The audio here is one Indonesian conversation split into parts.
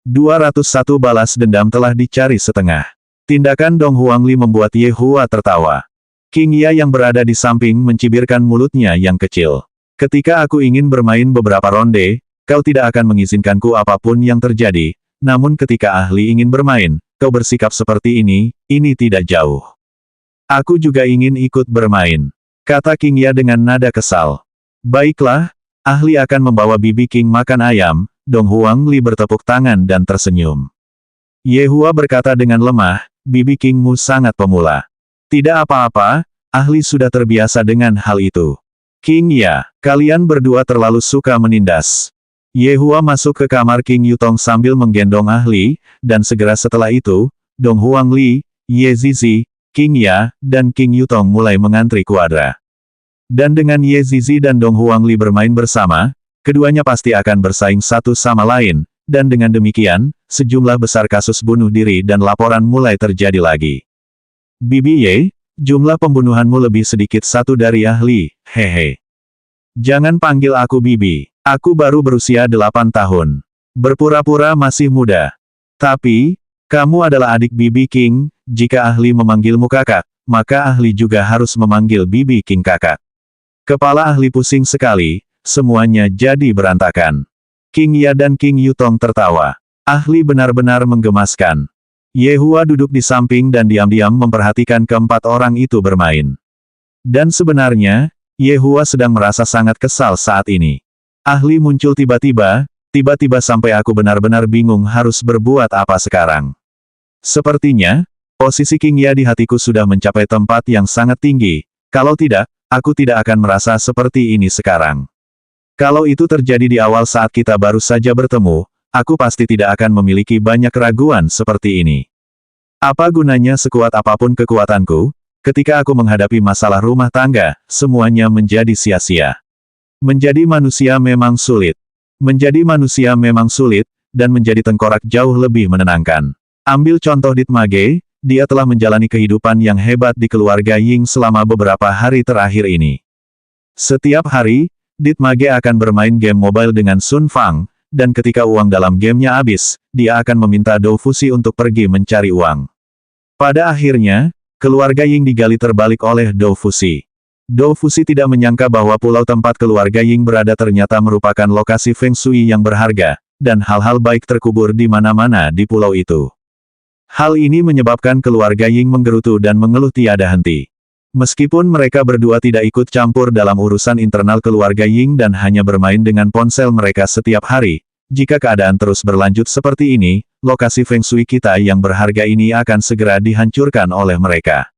201 balas dendam telah dicari setengah. Tindakan Dong Huangli membuat Ye Hua tertawa. King Ya yang berada di samping mencibirkan mulutnya yang kecil. Ketika aku ingin bermain beberapa ronde, kau tidak akan mengizinkanku apapun yang terjadi. Namun ketika ahli ingin bermain, kau bersikap seperti ini tidak jauh. Aku juga ingin ikut bermain, kata King Ya dengan nada kesal. Baiklah, ahli akan membawa Bibi King makan ayam. Dong Huangli bertepuk tangan dan tersenyum. Ye Hua berkata dengan lemah, Bibi Kingmu sangat pemula. Tidak apa-apa, ahli sudah terbiasa dengan hal itu. King Ya, kalian berdua terlalu suka menindas. Ye Hua masuk ke kamar King Yutong sambil menggendong ahli, dan segera setelah itu, Dong Huangli, Ye Zizi, King Ya, dan King Yutong mulai mengantri kuadra. Dan dengan Ye Zizi dan Dong Huangli bermain bersama, keduanya pasti akan bersaing satu sama lain, dan dengan demikian, sejumlah besar kasus bunuh diri dan laporan mulai terjadi lagi. Bibi Ye, jumlah pembunuhanmu lebih sedikit satu dari ahli, hehe. Jangan panggil aku Bibi, aku baru berusia 8 tahun. Berpura-pura masih muda. Tapi, kamu adalah adik Bibi King, jika ahli memanggilmu kakak, maka ahli juga harus memanggil Bibi King kakak. Kepala ahli pusing sekali. Semuanya jadi berantakan. King Ya dan King Yutong tertawa. Ahli benar-benar menggemaskan. Ye Hua duduk di samping dan diam-diam memperhatikan keempat orang itu bermain. Dan sebenarnya, Ye Hua sedang merasa sangat kesal saat ini. Ahli muncul tiba-tiba sampai aku benar-benar bingung harus berbuat apa sekarang. Sepertinya, posisi King Ya di hatiku sudah mencapai tempat yang sangat tinggi. Kalau tidak, aku tidak akan merasa seperti ini sekarang. Kalau itu terjadi di awal saat kita baru saja bertemu, aku pasti tidak akan memiliki banyak keraguan seperti ini. Apa gunanya sekuat apapun kekuatanku, ketika aku menghadapi masalah rumah tangga, semuanya menjadi sia-sia. Menjadi manusia memang sulit. Menjadi manusia memang sulit, dan menjadi tengkorak jauh lebih menenangkan. Ambil contoh Ditmage, dia telah menjalani kehidupan yang hebat di keluarga Ying selama beberapa hari terakhir ini. Setiap hari, Ditmage akan bermain game mobile dengan Sun Fang, dan ketika uang dalam gamenya habis, dia akan meminta Dou Fusi untuk pergi mencari uang. Pada akhirnya, keluarga Ying digali terbalik oleh Dou Fusi. Dou Fusi tidak menyangka bahwa pulau tempat keluarga Ying berada ternyata merupakan lokasi Feng Shui yang berharga, dan hal-hal baik terkubur di mana-mana di pulau itu. Hal ini menyebabkan keluarga Ying menggerutu dan mengeluh tiada henti. Meskipun mereka berdua tidak ikut campur dalam urusan internal keluarga Ying dan hanya bermain dengan ponsel mereka setiap hari, jika keadaan terus berlanjut seperti ini, lokasi Feng Shui kita yang berharga ini akan segera dihancurkan oleh mereka.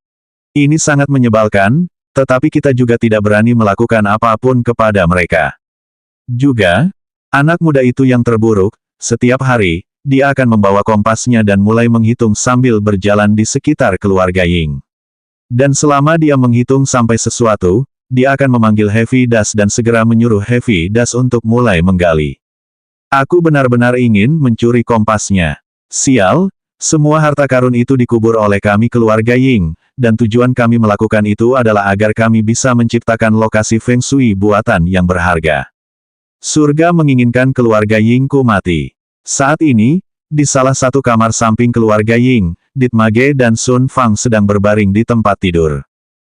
Ini sangat menyebalkan, tetapi kita juga tidak berani melakukan apapun kepada mereka. Juga, anak muda itu yang terburuk, setiap hari, dia akan membawa kompasnya dan mulai menghitung sambil berjalan di sekitar keluarga Ying. Dan selama dia menghitung sampai sesuatu, dia akan memanggil Heavy Dash dan segera menyuruh Heavy Dash untuk mulai menggali. Aku benar-benar ingin mencuri kompasnya. Sial, semua harta karun itu dikubur oleh kami keluarga Ying, dan tujuan kami melakukan itu adalah agar kami bisa menciptakan lokasi Feng Shui buatan yang berharga. Surga menginginkan keluarga Yingku mati. Saat ini, di salah satu kamar samping keluarga Ying, Ditmage dan Sun Fang sedang berbaring di tempat tidur.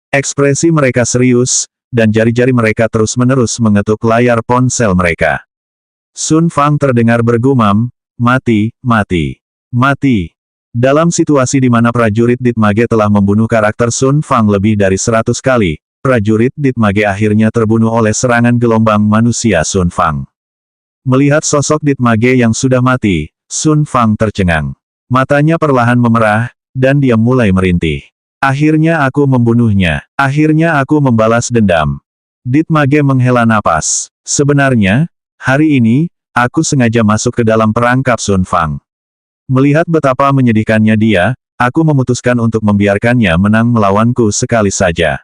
Ekspresi mereka serius, dan jari-jari mereka terus-menerus mengetuk layar ponsel mereka. Sun Fang terdengar bergumam, mati, mati, mati. Dalam situasi di mana prajurit Ditmage telah membunuh karakter Sun Fang lebih dari 100 kali, prajurit Ditmage akhirnya terbunuh oleh serangan gelombang manusia Sun Fang. Melihat sosok Ditmage yang sudah mati, Sun Fang tercengang. Matanya perlahan memerah, dan dia mulai merintih. Akhirnya aku membunuhnya. Akhirnya aku membalas dendam. Ditmage menghela napas. Sebenarnya, hari ini, aku sengaja masuk ke dalam perangkap Sun Fang. Melihat betapa menyedihkannya dia, aku memutuskan untuk membiarkannya menang melawanku sekali saja.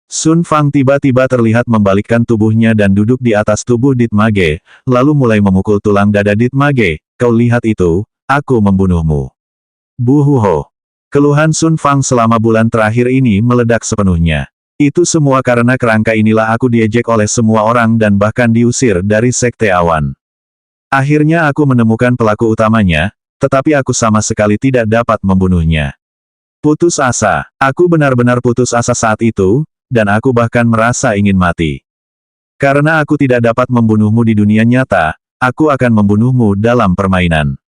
Sun Fang tiba-tiba terlihat membalikkan tubuhnya dan duduk di atas tubuh Ditmage, lalu mulai memukul tulang dada Ditmage. Kau lihat itu? Aku membunuhmu. Buhuho. Keluhan Sun Fang selama bulan terakhir ini meledak sepenuhnya. Itu semua karena kerangka inilah aku diejek oleh semua orang dan bahkan diusir dari Sekte Awan. Akhirnya aku menemukan pelaku utamanya, tetapi aku sama sekali tidak dapat membunuhnya. Putus asa. Aku benar-benar putus asa saat itu, dan aku bahkan merasa ingin mati. Karena aku tidak dapat membunuhmu di dunia nyata, aku akan membunuhmu dalam permainan.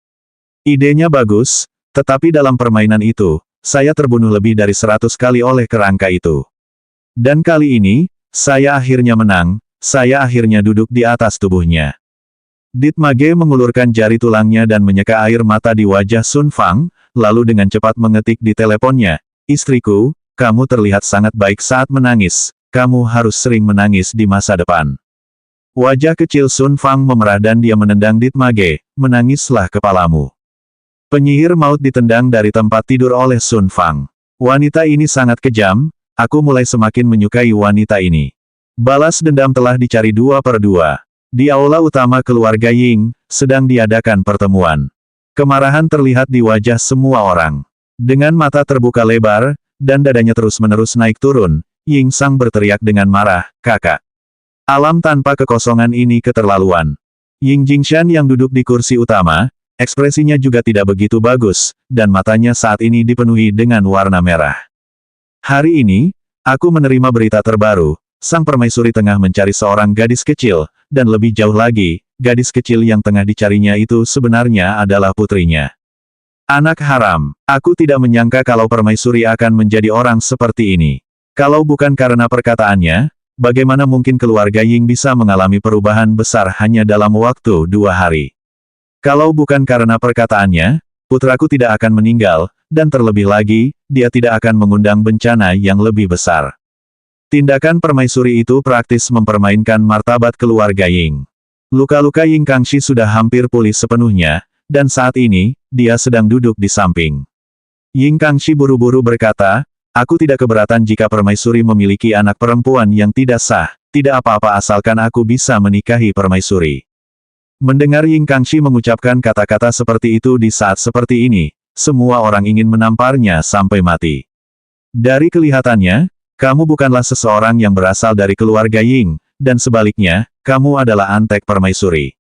Idenya bagus, tetapi dalam permainan itu, saya terbunuh lebih dari 100 kali oleh kerangka itu. Dan kali ini, saya akhirnya menang, saya akhirnya duduk di atas tubuhnya. Dit Mage mengulurkan jari tulangnya dan menyeka air mata di wajah Sun Fang, lalu dengan cepat mengetik di teleponnya, "Istriku, kamu terlihat sangat baik saat menangis, kamu harus sering menangis di masa depan." Wajah kecil Sun Fang memerah dan dia menendang Dit Mage, "Menangislah kepalamu." Penyihir maut ditendang dari tempat tidur oleh Sun Fang. Wanita ini sangat kejam, aku mulai semakin menyukai wanita ini. Balas dendam telah dicari 2/2. Di aula utama keluarga Ying, sedang diadakan pertemuan. Kemarahan terlihat di wajah semua orang. Dengan mata terbuka lebar, dan dadanya terus-menerus naik turun, Ying Sang berteriak dengan marah, "Kakak! Alam tanpa kekosongan ini keterlaluan." Ying Jingshan yang duduk di kursi utama, ekspresinya juga tidak begitu bagus, dan matanya saat ini dipenuhi dengan warna merah. "Hari ini, aku menerima berita terbaru, sang permaisuri tengah mencari seorang gadis kecil, dan lebih jauh lagi, gadis kecil yang tengah dicarinya itu sebenarnya adalah putrinya. Anak haram, aku tidak menyangka kalau permaisuri akan menjadi orang seperti ini. Kalau bukan karena perkataannya, bagaimana mungkin keluarga Ying bisa mengalami perubahan besar hanya dalam waktu 2 hari? Kalau bukan karena perkataannya, putraku tidak akan meninggal, dan terlebih lagi, dia tidak akan mengundang bencana yang lebih besar." Tindakan permaisuri itu praktis mempermainkan martabat keluarga Ying. Luka-luka Ying Kangxi sudah hampir pulih sepenuhnya, dan saat ini, dia sedang duduk di samping. Ying Kangxi buru-buru berkata, "Aku tidak keberatan jika permaisuri memiliki anak perempuan yang tidak sah, tidak apa-apa asalkan aku bisa menikahi permaisuri." Mendengar Ying Kangxi mengucapkan kata-kata seperti itu di saat seperti ini, semua orang ingin menamparnya sampai mati. "Dari kelihatannya, kamu bukanlah seseorang yang berasal dari keluarga Ying, dan sebaliknya, kamu adalah antek permaisuri."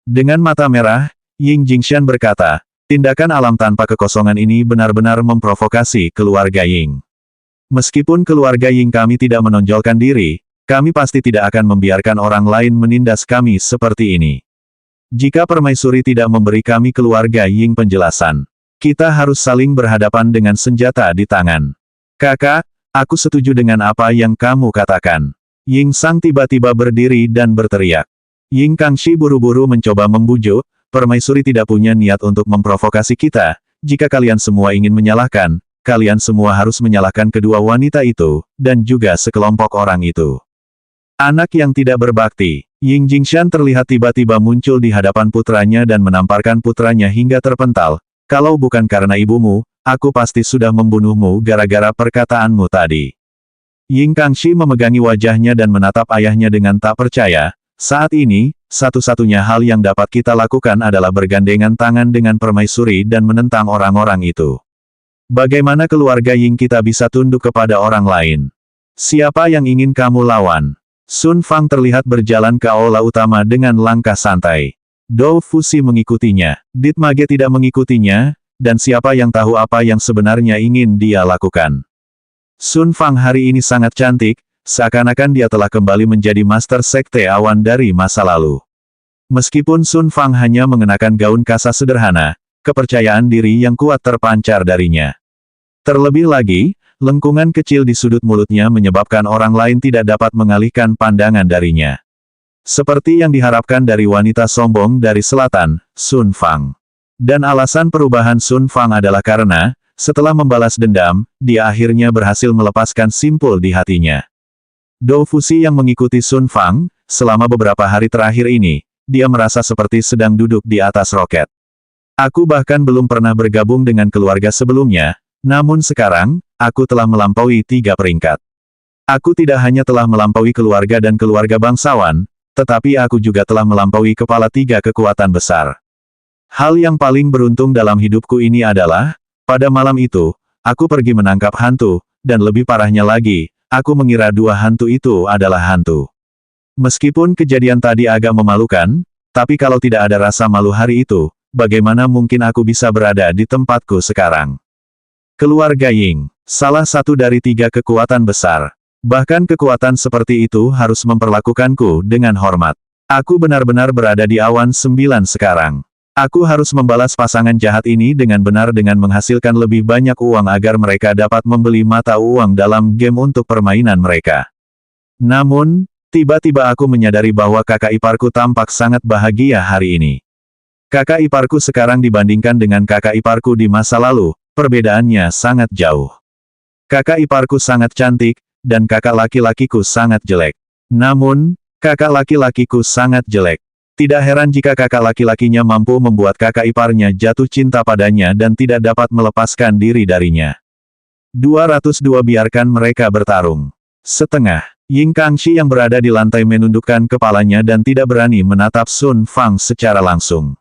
Dengan mata merah, Ying Jingshan berkata, "Tindakan alam tanpa kekosongan ini benar-benar memprovokasi keluarga Ying. Meskipun keluarga Ying kami tidak menonjolkan diri, kami pasti tidak akan membiarkan orang lain menindas kami seperti ini. Jika permaisuri tidak memberi kami keluarga Ying penjelasan, kita harus saling berhadapan dengan senjata di tangan." "Kakak, aku setuju dengan apa yang kamu katakan." Ying Sang tiba-tiba berdiri dan berteriak. Ying Kangxi buru-buru mencoba membujuk, "Permaisuri tidak punya niat untuk memprovokasi kita. Jika kalian semua ingin menyalahkan, kalian semua harus menyalahkan kedua wanita itu, dan juga sekelompok orang itu. Anak yang tidak berbakti." Ying Jingshan terlihat tiba-tiba muncul di hadapan putranya dan menamparkan putranya hingga terpental. "Kalau bukan karena ibumu, aku pasti sudah membunuhmu gara-gara perkataanmu tadi." Ying Kangxi memegangi wajahnya dan menatap ayahnya dengan tak percaya. "Saat ini, satu-satunya hal yang dapat kita lakukan adalah bergandengan tangan dengan permaisuri dan menentang orang-orang itu. Bagaimana keluarga Ying kita bisa tunduk kepada orang lain? Siapa yang ingin kamu lawan?" Sun Fang terlihat berjalan ke aula utama dengan langkah santai. Dou Fusi mengikutinya. Dit Mage tidak mengikutinya, dan siapa yang tahu apa yang sebenarnya ingin dia lakukan. Sun Fang hari ini sangat cantik, seakan-akan dia telah kembali menjadi master sekte awan dari masa lalu. Meskipun Sun Fang hanya mengenakan gaun kasa sederhana, kepercayaan diri yang kuat terpancar darinya. Terlebih lagi, lengkungan kecil di sudut mulutnya menyebabkan orang lain tidak dapat mengalihkan pandangan darinya. Seperti yang diharapkan dari wanita sombong dari selatan, Sun Fang. Dan alasan perubahan Sun Fang adalah karena, setelah membalas dendam, dia akhirnya berhasil melepaskan simpul di hatinya. Dou Fusi yang mengikuti Sun Fang, selama beberapa hari terakhir ini, dia merasa seperti sedang duduk di atas roket. "Aku bahkan belum pernah bergabung dengan keluarga sebelumnya, namun sekarang, aku telah melampaui 3 peringkat. Aku tidak hanya telah melampaui keluarga dan keluarga bangsawan, tetapi aku juga telah melampaui kepala 3 kekuatan besar. Hal yang paling beruntung dalam hidupku ini adalah, pada malam itu, aku pergi menangkap hantu, dan lebih parahnya lagi, aku mengira 2 hantu itu adalah hantu. Meskipun kejadian tadi agak memalukan, Tapi kalau tidak ada rasa malu hari itu, bagaimana mungkin aku bisa berada di tempatku sekarang? Keluarga Ying, salah satu dari 3 kekuatan besar. Bahkan kekuatan seperti itu harus memperlakukanku dengan hormat. Aku benar-benar berada di awan 9 sekarang. Aku harus membalas pasangan jahat ini dengan benar dengan menghasilkan lebih banyak uang agar mereka dapat membeli mata uang dalam game untuk permainan mereka. Namun, tiba-tiba aku menyadari bahwa kakak iparku tampak sangat bahagia hari ini. Kakak iparku sekarang dibandingkan dengan kakak iparku di masa lalu, perbedaannya sangat jauh. Kakak iparku sangat cantik, dan kakak laki-lakiku sangat jelek. Namun, kakak laki-lakiku sangat jelek. Tidak heran jika kakak laki-lakinya mampu membuat kakak iparnya jatuh cinta padanya dan tidak dapat melepaskan diri darinya. 202 biarkan mereka bertarung. Setengah. Ying Kangxi yang berada di lantai menundukkan kepalanya dan tidak berani menatap Sun Fang secara langsung.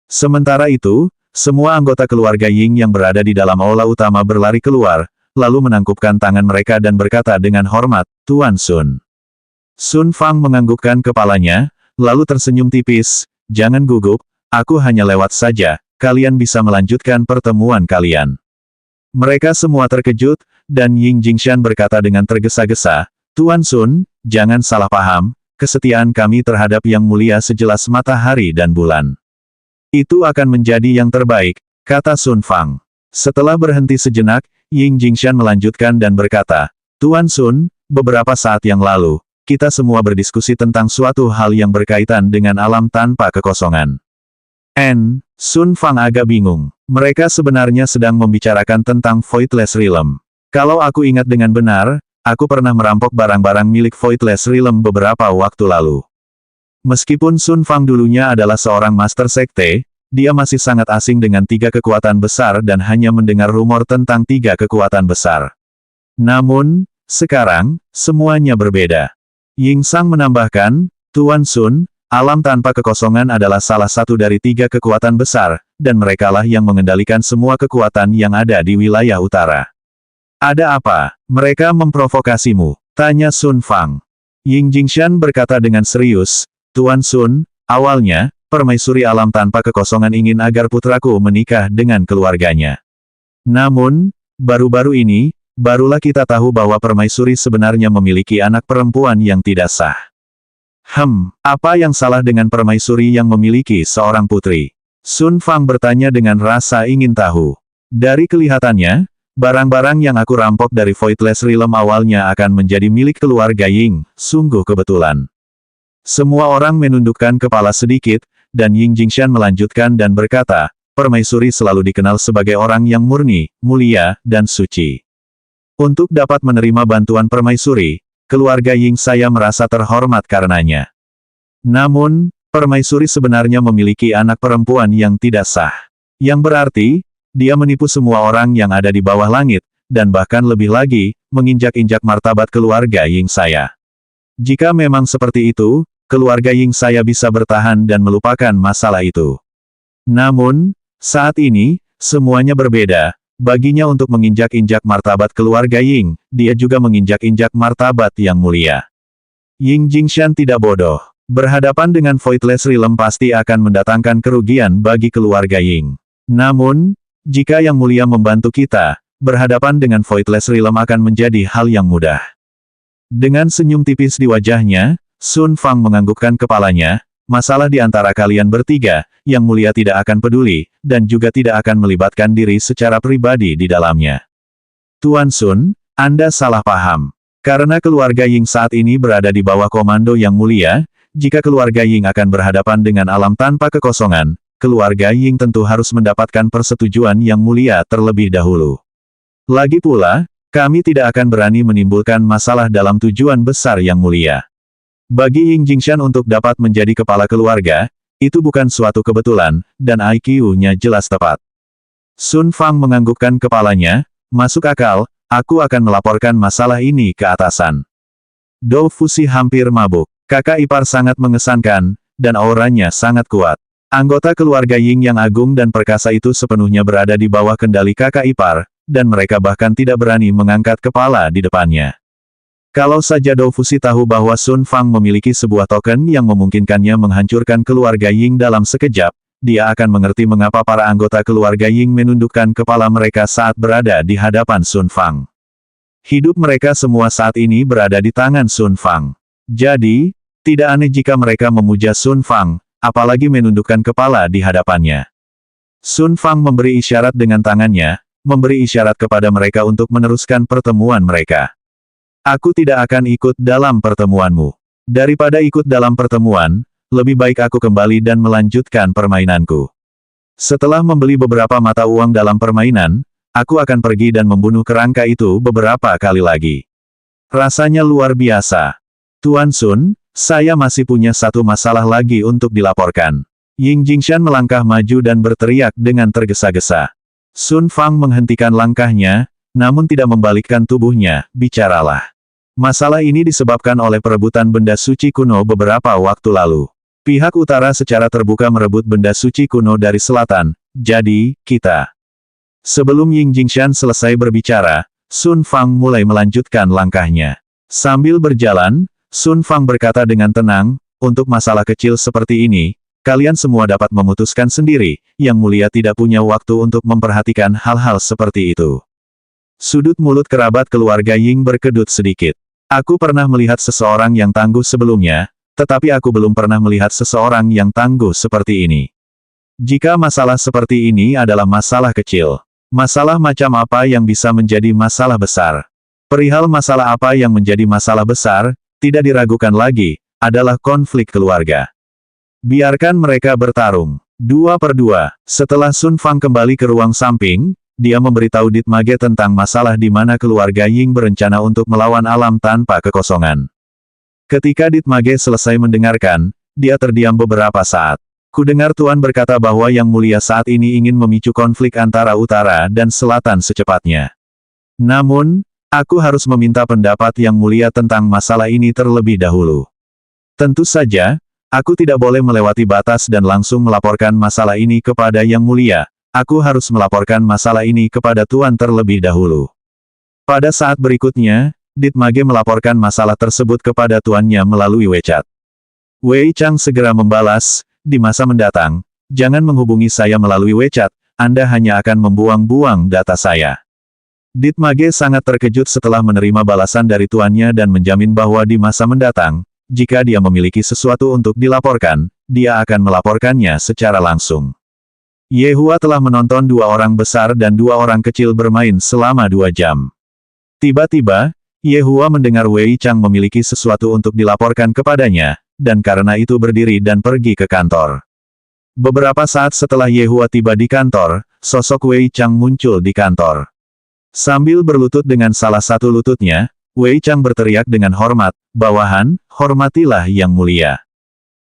Sementara itu, semua anggota keluarga Ying yang berada di dalam aula utama berlari keluar, lalu menangkupkan tangan mereka dan berkata dengan hormat, "Tuan Sun." Sun Fang menganggukkan kepalanya, lalu tersenyum tipis, "Jangan gugup, aku hanya lewat saja, kalian bisa melanjutkan pertemuan kalian." Mereka semua terkejut, dan Ying Jingshan berkata dengan tergesa-gesa, "Tuan Sun, jangan salah paham, kesetiaan kami terhadap Yang Mulia sejelas matahari dan bulan. Itu akan menjadi yang terbaik," kata Sun Fang. Setelah berhenti sejenak, Ying Jingshan melanjutkan dan berkata, "Tuan Sun, beberapa saat yang lalu, kita semua berdiskusi tentang suatu hal yang berkaitan dengan alam tanpa kekosongan." Sun Fang agak bingung. Mereka sebenarnya sedang membicarakan tentang Voidless Realm. Kalau aku ingat dengan benar, aku pernah merampok barang-barang milik Voidless Realm beberapa waktu lalu. Meskipun Sun Fang dulunya adalah seorang master sekte, dia masih sangat asing dengan 3 kekuatan besar dan hanya mendengar rumor tentang 3 kekuatan besar. Namun, sekarang, semuanya berbeda. Ying Sang menambahkan, "Tuan Sun, alam tanpa kekosongan adalah salah satu dari 3 kekuatan besar, dan merekalah yang mengendalikan semua kekuatan yang ada di wilayah utara." "Ada apa? Mereka memprovokasimu?" tanya Sun Fang. Ying Jingshan berkata dengan serius, "Tuan Sun, awalnya, permaisuri alam tanpa kekosongan ingin agar putraku menikah dengan keluarganya. Namun, baru-baru ini, barulah kita tahu bahwa permaisuri sebenarnya memiliki anak perempuan yang tidak sah." Apa yang salah dengan permaisuri yang memiliki seorang putri?" Sun Fang bertanya dengan rasa ingin tahu. "Dari kelihatannya, barang-barang yang aku rampok dari Voidless Realm awalnya akan menjadi milik keluarga Ying, sungguh kebetulan." Semua orang menundukkan kepala sedikit, dan Ying Jingshan melanjutkan dan berkata, "Permaisuri selalu dikenal sebagai orang yang murni, mulia, dan suci. Untuk dapat menerima bantuan permaisuri, keluarga Ying saya merasa terhormat karenanya. Namun, permaisuri sebenarnya memiliki anak perempuan yang tidak sah. Yang berarti, dia menipu semua orang yang ada di bawah langit, dan bahkan lebih lagi, menginjak-injak martabat keluarga Ying saya. Jika memang seperti itu, keluarga Ying saya bisa bertahan dan melupakan masalah itu. Namun, saat ini, semuanya berbeda. Baginya untuk menginjak-injak martabat keluarga Ying, dia juga menginjak-injak martabat yang mulia." Ying Jingshan tidak bodoh. Berhadapan dengan Voidless Realm pasti akan mendatangkan kerugian bagi keluarga Ying. Namun, jika Yang Mulia membantu kita, berhadapan dengan Voidless Realm akan menjadi hal yang mudah. Dengan senyum tipis di wajahnya, Sun Fang menganggukkan kepalanya, "Masalah di antara kalian bertiga, Yang Mulia tidak akan peduli, dan juga tidak akan melibatkan diri secara pribadi di dalamnya." "Tuan Sun, Anda salah paham. Karena keluarga Ying saat ini berada di bawah komando Yang Mulia, jika keluarga Ying akan berhadapan dengan alam tanpa kekosongan, keluarga Ying tentu harus mendapatkan persetujuan Yang Mulia terlebih dahulu. Lagi pula, kami tidak akan berani menimbulkan masalah dalam tujuan besar Yang Mulia. Bagi Ying Jingshan untuk dapat menjadi kepala keluarga, itu bukan suatu kebetulan, dan IQ-nya jelas tepat." Sun Fang menganggukkan kepalanya, "Masuk akal, aku akan melaporkan masalah ini ke atasan." Dou Fusi hampir mabuk. Kakak ipar sangat mengesankan, dan auranya sangat kuat. Anggota keluarga Ying yang agung dan perkasa itu sepenuhnya berada di bawah kendali kakak ipar, dan mereka bahkan tidak berani mengangkat kepala di depannya. Kalau saja Dou Fusi tahu bahwa Sun Fang memiliki sebuah token yang memungkinkannya menghancurkan keluarga Ying dalam sekejap, dia akan mengerti mengapa para anggota keluarga Ying menundukkan kepala mereka saat berada di hadapan Sun Fang. Hidup mereka semua saat ini berada di tangan Sun Fang. Jadi, tidak aneh jika mereka memuja Sun Fang, apalagi menundukkan kepala di hadapannya. Sun Fang memberi isyarat dengan tangannya, memberi isyarat kepada mereka untuk meneruskan pertemuan mereka. Aku tidak akan ikut dalam pertemuanmu. Daripada ikut dalam pertemuan, lebih baik aku kembali dan melanjutkan permainanku. Setelah membeli beberapa mata uang dalam permainan, aku akan pergi dan membunuh kerangka itu beberapa kali lagi. Rasanya luar biasa. Tuan Sun, saya masih punya satu masalah lagi untuk dilaporkan. Ying Jingshan melangkah maju dan berteriak dengan tergesa-gesa. Sun Fang menghentikan langkahnya, namun tidak membalikkan tubuhnya, bicaralah. Masalah ini disebabkan oleh perebutan benda suci kuno beberapa waktu lalu. Pihak utara secara terbuka merebut benda suci kuno dari selatan, jadi, kita. Sebelum Ying Jingshan selesai berbicara, Sun Fang mulai melanjutkan langkahnya. Sambil berjalan, Sun Fang berkata dengan tenang, untuk masalah kecil seperti ini, kalian semua dapat memutuskan sendiri, Yang Mulia tidak punya waktu untuk memperhatikan hal-hal seperti itu. Sudut mulut kerabat keluarga Ying berkedut sedikit. Aku pernah melihat seseorang yang tangguh sebelumnya, tetapi aku belum pernah melihat seseorang yang tangguh seperti ini. Jika masalah seperti ini adalah masalah kecil, masalah macam apa yang bisa menjadi masalah besar? Perihal masalah apa yang menjadi masalah besar, tidak diragukan lagi, adalah konflik keluarga. Biarkan mereka bertarung. 2 per 2. Setelah Sun Fang kembali ke ruang samping, dia memberitahu Dit Mage tentang masalah di mana keluarga Ying berencana untuk melawan alam tanpa kekosongan. Ketika Dit Mage selesai mendengarkan, dia terdiam beberapa saat. Kudengar Tuan berkata bahwa Yang Mulia saat ini ingin memicu konflik antara utara dan selatan secepatnya. Namun, aku harus meminta pendapat Yang Mulia tentang masalah ini terlebih dahulu. Tentu saja, aku tidak boleh melewati batas dan langsung melaporkan masalah ini kepada Yang Mulia. Aku harus melaporkan masalah ini kepada Tuan terlebih dahulu. Pada saat berikutnya, Dit Mage melaporkan masalah tersebut kepada tuannya melalui WeChat. Wei Chang segera membalas, di masa mendatang, jangan menghubungi saya melalui WeChat, Anda hanya akan membuang-buang data saya. Dit Mage sangat terkejut setelah menerima balasan dari tuannya dan menjamin bahwa di masa mendatang, jika dia memiliki sesuatu untuk dilaporkan, dia akan melaporkannya secara langsung. Ye Hua telah menonton 2 orang besar dan 2 orang kecil bermain selama 2 jam. Tiba-tiba, Ye Hua mendengar Wei Chang memiliki sesuatu untuk dilaporkan kepadanya, dan karena itu berdiri dan pergi ke kantor. Beberapa saat setelah Ye Hua tiba di kantor, sosok Wei Chang muncul di kantor. Sambil berlutut dengan salah satu lututnya, Wei Chang berteriak dengan hormat, "Bawahan, hormatilah Yang Mulia."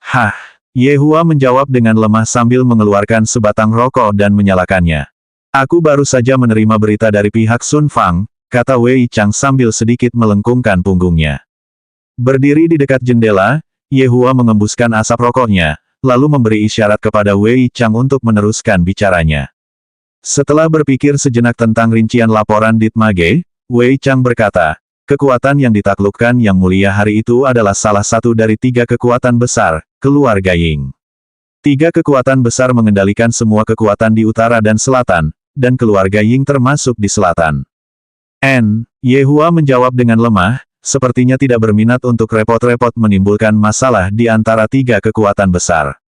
Hah! Ye Hua menjawab dengan lemah sambil mengeluarkan sebatang rokok dan menyalakannya. Aku baru saja menerima berita dari pihak Sun Fang, kata Wei Chang sambil sedikit melengkungkan punggungnya. Berdiri di dekat jendela, Ye Hua mengembuskan asap rokoknya, lalu memberi isyarat kepada Wei Chang untuk meneruskan bicaranya. Setelah berpikir sejenak tentang rincian laporan Dit Mage, Wei Chang berkata, kekuatan yang ditaklukkan Yang Mulia hari itu adalah salah satu dari 3 kekuatan besar, keluarga Ying. 3 kekuatan besar mengendalikan semua kekuatan di utara dan selatan, dan keluarga Ying termasuk di selatan. Ye Hua menjawab dengan lemah, sepertinya tidak berminat untuk repot-repot menimbulkan masalah di antara 3 kekuatan besar.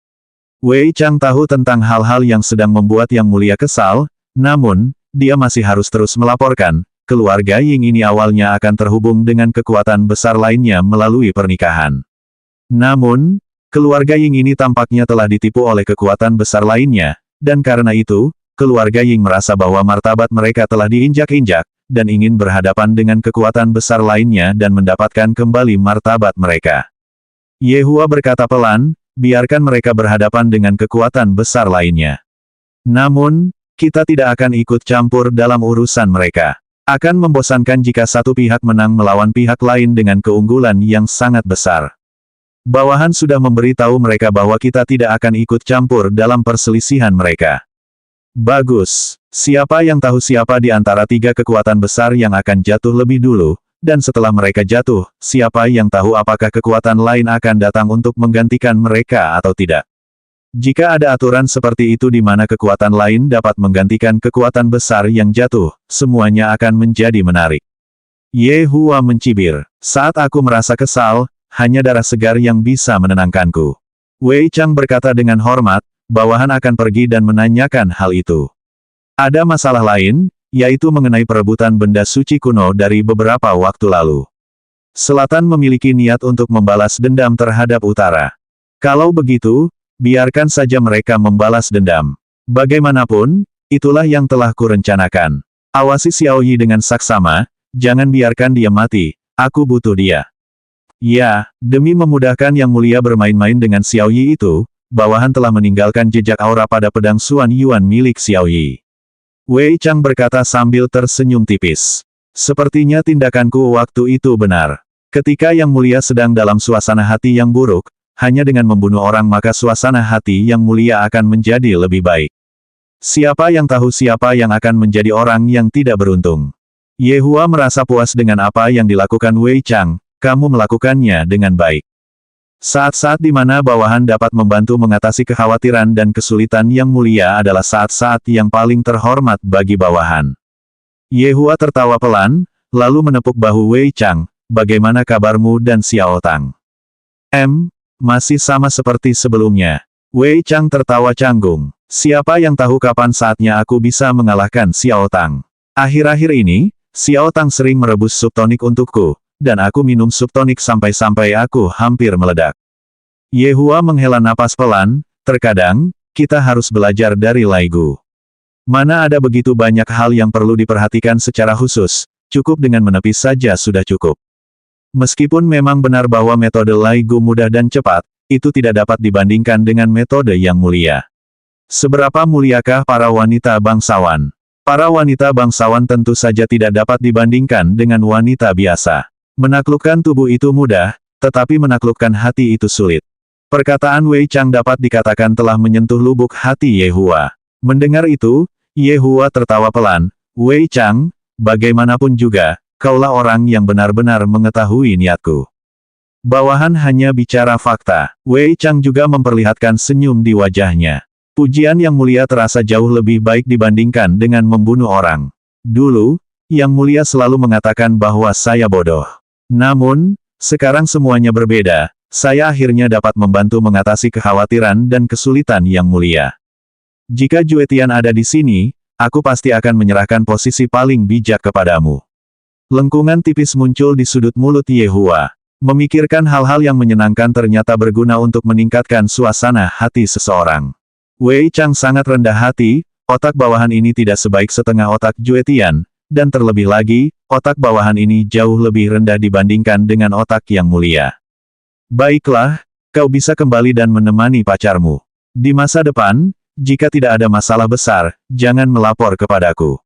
Wei Chang tahu tentang hal-hal yang sedang membuat Yang Mulia kesal, namun, dia masih harus terus melaporkan, keluarga Ying ini awalnya akan terhubung dengan kekuatan besar lainnya melalui pernikahan. Namun, keluarga Ying ini tampaknya telah ditipu oleh kekuatan besar lainnya, dan karena itu, keluarga Ying merasa bahwa martabat mereka telah diinjak-injak, dan ingin berhadapan dengan kekuatan besar lainnya dan mendapatkan kembali martabat mereka. Ye Hua berkata pelan, biarkan mereka berhadapan dengan kekuatan besar lainnya. Namun, kita tidak akan ikut campur dalam urusan mereka. Akan membosankan jika satu pihak menang melawan pihak lain dengan keunggulan yang sangat besar. Bawahan sudah memberitahu mereka bahwa kita tidak akan ikut campur dalam perselisihan mereka. Bagus. Siapa yang tahu siapa di antara 3 kekuatan besar yang akan jatuh lebih dulu, dan setelah mereka jatuh, siapa yang tahu apakah kekuatan lain akan datang untuk menggantikan mereka atau tidak. Jika ada aturan seperti itu di mana kekuatan lain dapat menggantikan kekuatan besar yang jatuh, semuanya akan menjadi menarik. Ye Hua mencibir. Saat aku merasa kesal, hanya darah segar yang bisa menenangkanku. Wei Chang berkata dengan hormat, bawahan akan pergi dan menanyakan hal itu. Ada masalah lain, yaitu mengenai perebutan benda suci kuno dari beberapa waktu lalu. Selatan memiliki niat untuk membalas dendam terhadap utara. Kalau begitu, biarkan saja mereka membalas dendam. Bagaimanapun, itulah yang telah kurencanakan. Awasi Xiao Yi dengan saksama, jangan biarkan dia mati, aku butuh dia. Ya, demi memudahkan Yang Mulia bermain-main dengan Xiao Yi itu, bawahan telah meninggalkan jejak aura pada pedang Xuan Yuan milik Xiao Yi. Wei Chang berkata sambil tersenyum tipis. Sepertinya tindakanku waktu itu benar. Ketika Yang Mulia sedang dalam suasana hati yang buruk, hanya dengan membunuh orang maka suasana hati Yang Mulia akan menjadi lebih baik. Siapa yang tahu siapa yang akan menjadi orang yang tidak beruntung. Ye Hua merasa puas dengan apa yang dilakukan Wei Chang, kamu melakukannya dengan baik. Saat-saat di mana bawahan dapat membantu mengatasi kekhawatiran dan kesulitan Yang Mulia adalah saat-saat yang paling terhormat bagi bawahan. Ye Hua tertawa pelan, lalu menepuk bahu Wei Chang, bagaimana kabarmu dan Xiao Tang? Masih sama seperti sebelumnya. Wei Chang tertawa canggung. Siapa yang tahu kapan saatnya aku bisa mengalahkan Xiao Tang? Akhir-akhir ini, Xiao Tang sering merebus subtonik untukku, dan aku minum subtonik sampai-sampai aku hampir meledak. Ye Hua menghela napas pelan, terkadang, kita harus belajar dari Lai Gu. Mana ada begitu banyak hal yang perlu diperhatikan secara khusus, cukup dengan menepis saja sudah cukup. Meskipun memang benar bahwa metode Lai Gu mudah dan cepat, itu tidak dapat dibandingkan dengan metode Yang Mulia. Seberapa muliakah para wanita bangsawan? Para wanita bangsawan tentu saja tidak dapat dibandingkan dengan wanita biasa. Menaklukkan tubuh itu mudah, tetapi menaklukkan hati itu sulit. Perkataan Wei Chang dapat dikatakan telah menyentuh lubuk hati Ye Hua. Mendengar itu, Ye Hua tertawa pelan, Wei Chang, bagaimanapun juga, kaulah orang yang benar-benar mengetahui niatku. Bawahan hanya bicara fakta. Wei Chang juga memperlihatkan senyum di wajahnya. Pujian Yang Mulia terasa jauh lebih baik dibandingkan dengan membunuh orang. Dulu, Yang Mulia selalu mengatakan bahwa saya bodoh. Namun, sekarang semuanya berbeda, saya akhirnya dapat membantu mengatasi kekhawatiran dan kesulitan Yang Mulia. Jika Jue Tian ada di sini, aku pasti akan menyerahkan posisi paling bijak kepadamu. Lengkungan tipis muncul di sudut mulut Ye Hua. Memikirkan hal-hal yang menyenangkan ternyata berguna untuk meningkatkan suasana hati seseorang. Wei Chang sangat rendah hati, otak bawahan ini tidak sebaik setengah otak Jue Tian, dan terlebih lagi, otak bawahan ini jauh lebih rendah dibandingkan dengan otak Yang Mulia. Baiklah, kau bisa kembali dan menemani pacarmu. Di masa depan, jika tidak ada masalah besar, jangan melapor kepadaku.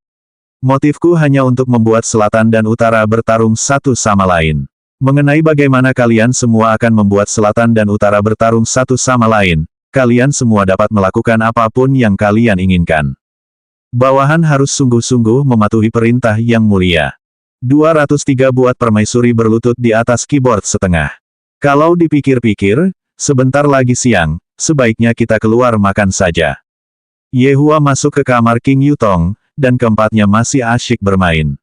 Motifku hanya untuk membuat selatan dan utara bertarung satu sama lain. Mengenai bagaimana kalian semua akan membuat selatan dan utara bertarung satu sama lain, kalian semua dapat melakukan apapun yang kalian inginkan. Bawahan harus sungguh-sungguh mematuhi perintah Yang Mulia. 203 buat permaisuri berlutut di atas keyboard setengah. Kalau dipikir-pikir, sebentar lagi siang, sebaiknya kita keluar makan saja. Ye Hua masuk ke kamar King Yutong, dan keempatnya masih asyik bermain.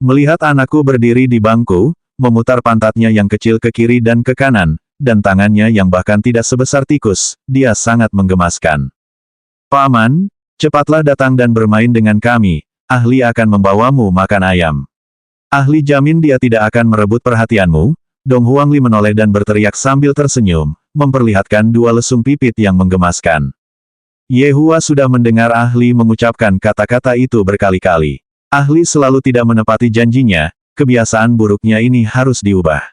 Melihat anakku berdiri di bangku, memutar pantatnya yang kecil ke kiri dan ke kanan, dan tangannya yang bahkan tidak sebesar tikus, dia sangat menggemaskan. Paman, cepatlah datang dan bermain dengan kami, ahli akan membawamu makan ayam. Ahli jamin dia tidak akan merebut perhatianmu. Dong Huangli menoleh dan berteriak sambil tersenyum, memperlihatkan dua lesung pipit yang menggemaskan. Ye Hua sudah mendengar ahli mengucapkan kata-kata itu berkali-kali. Ahli selalu tidak menepati janjinya, kebiasaan buruknya ini harus diubah.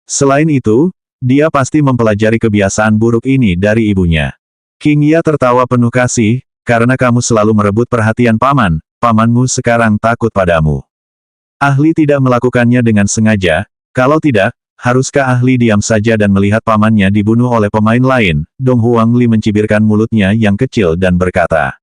Selain itu, dia pasti mempelajari kebiasaan buruk ini dari ibunya. King Ya tertawa penuh kasih, karena kamu selalu merebut perhatian paman, pamanmu sekarang takut padamu. Ahli tidak melakukannya dengan sengaja, kalau tidak, haruskah ahli diam saja dan melihat pamannya dibunuh oleh pemain lain? Dong Huangli mencibirkan mulutnya yang kecil dan berkata.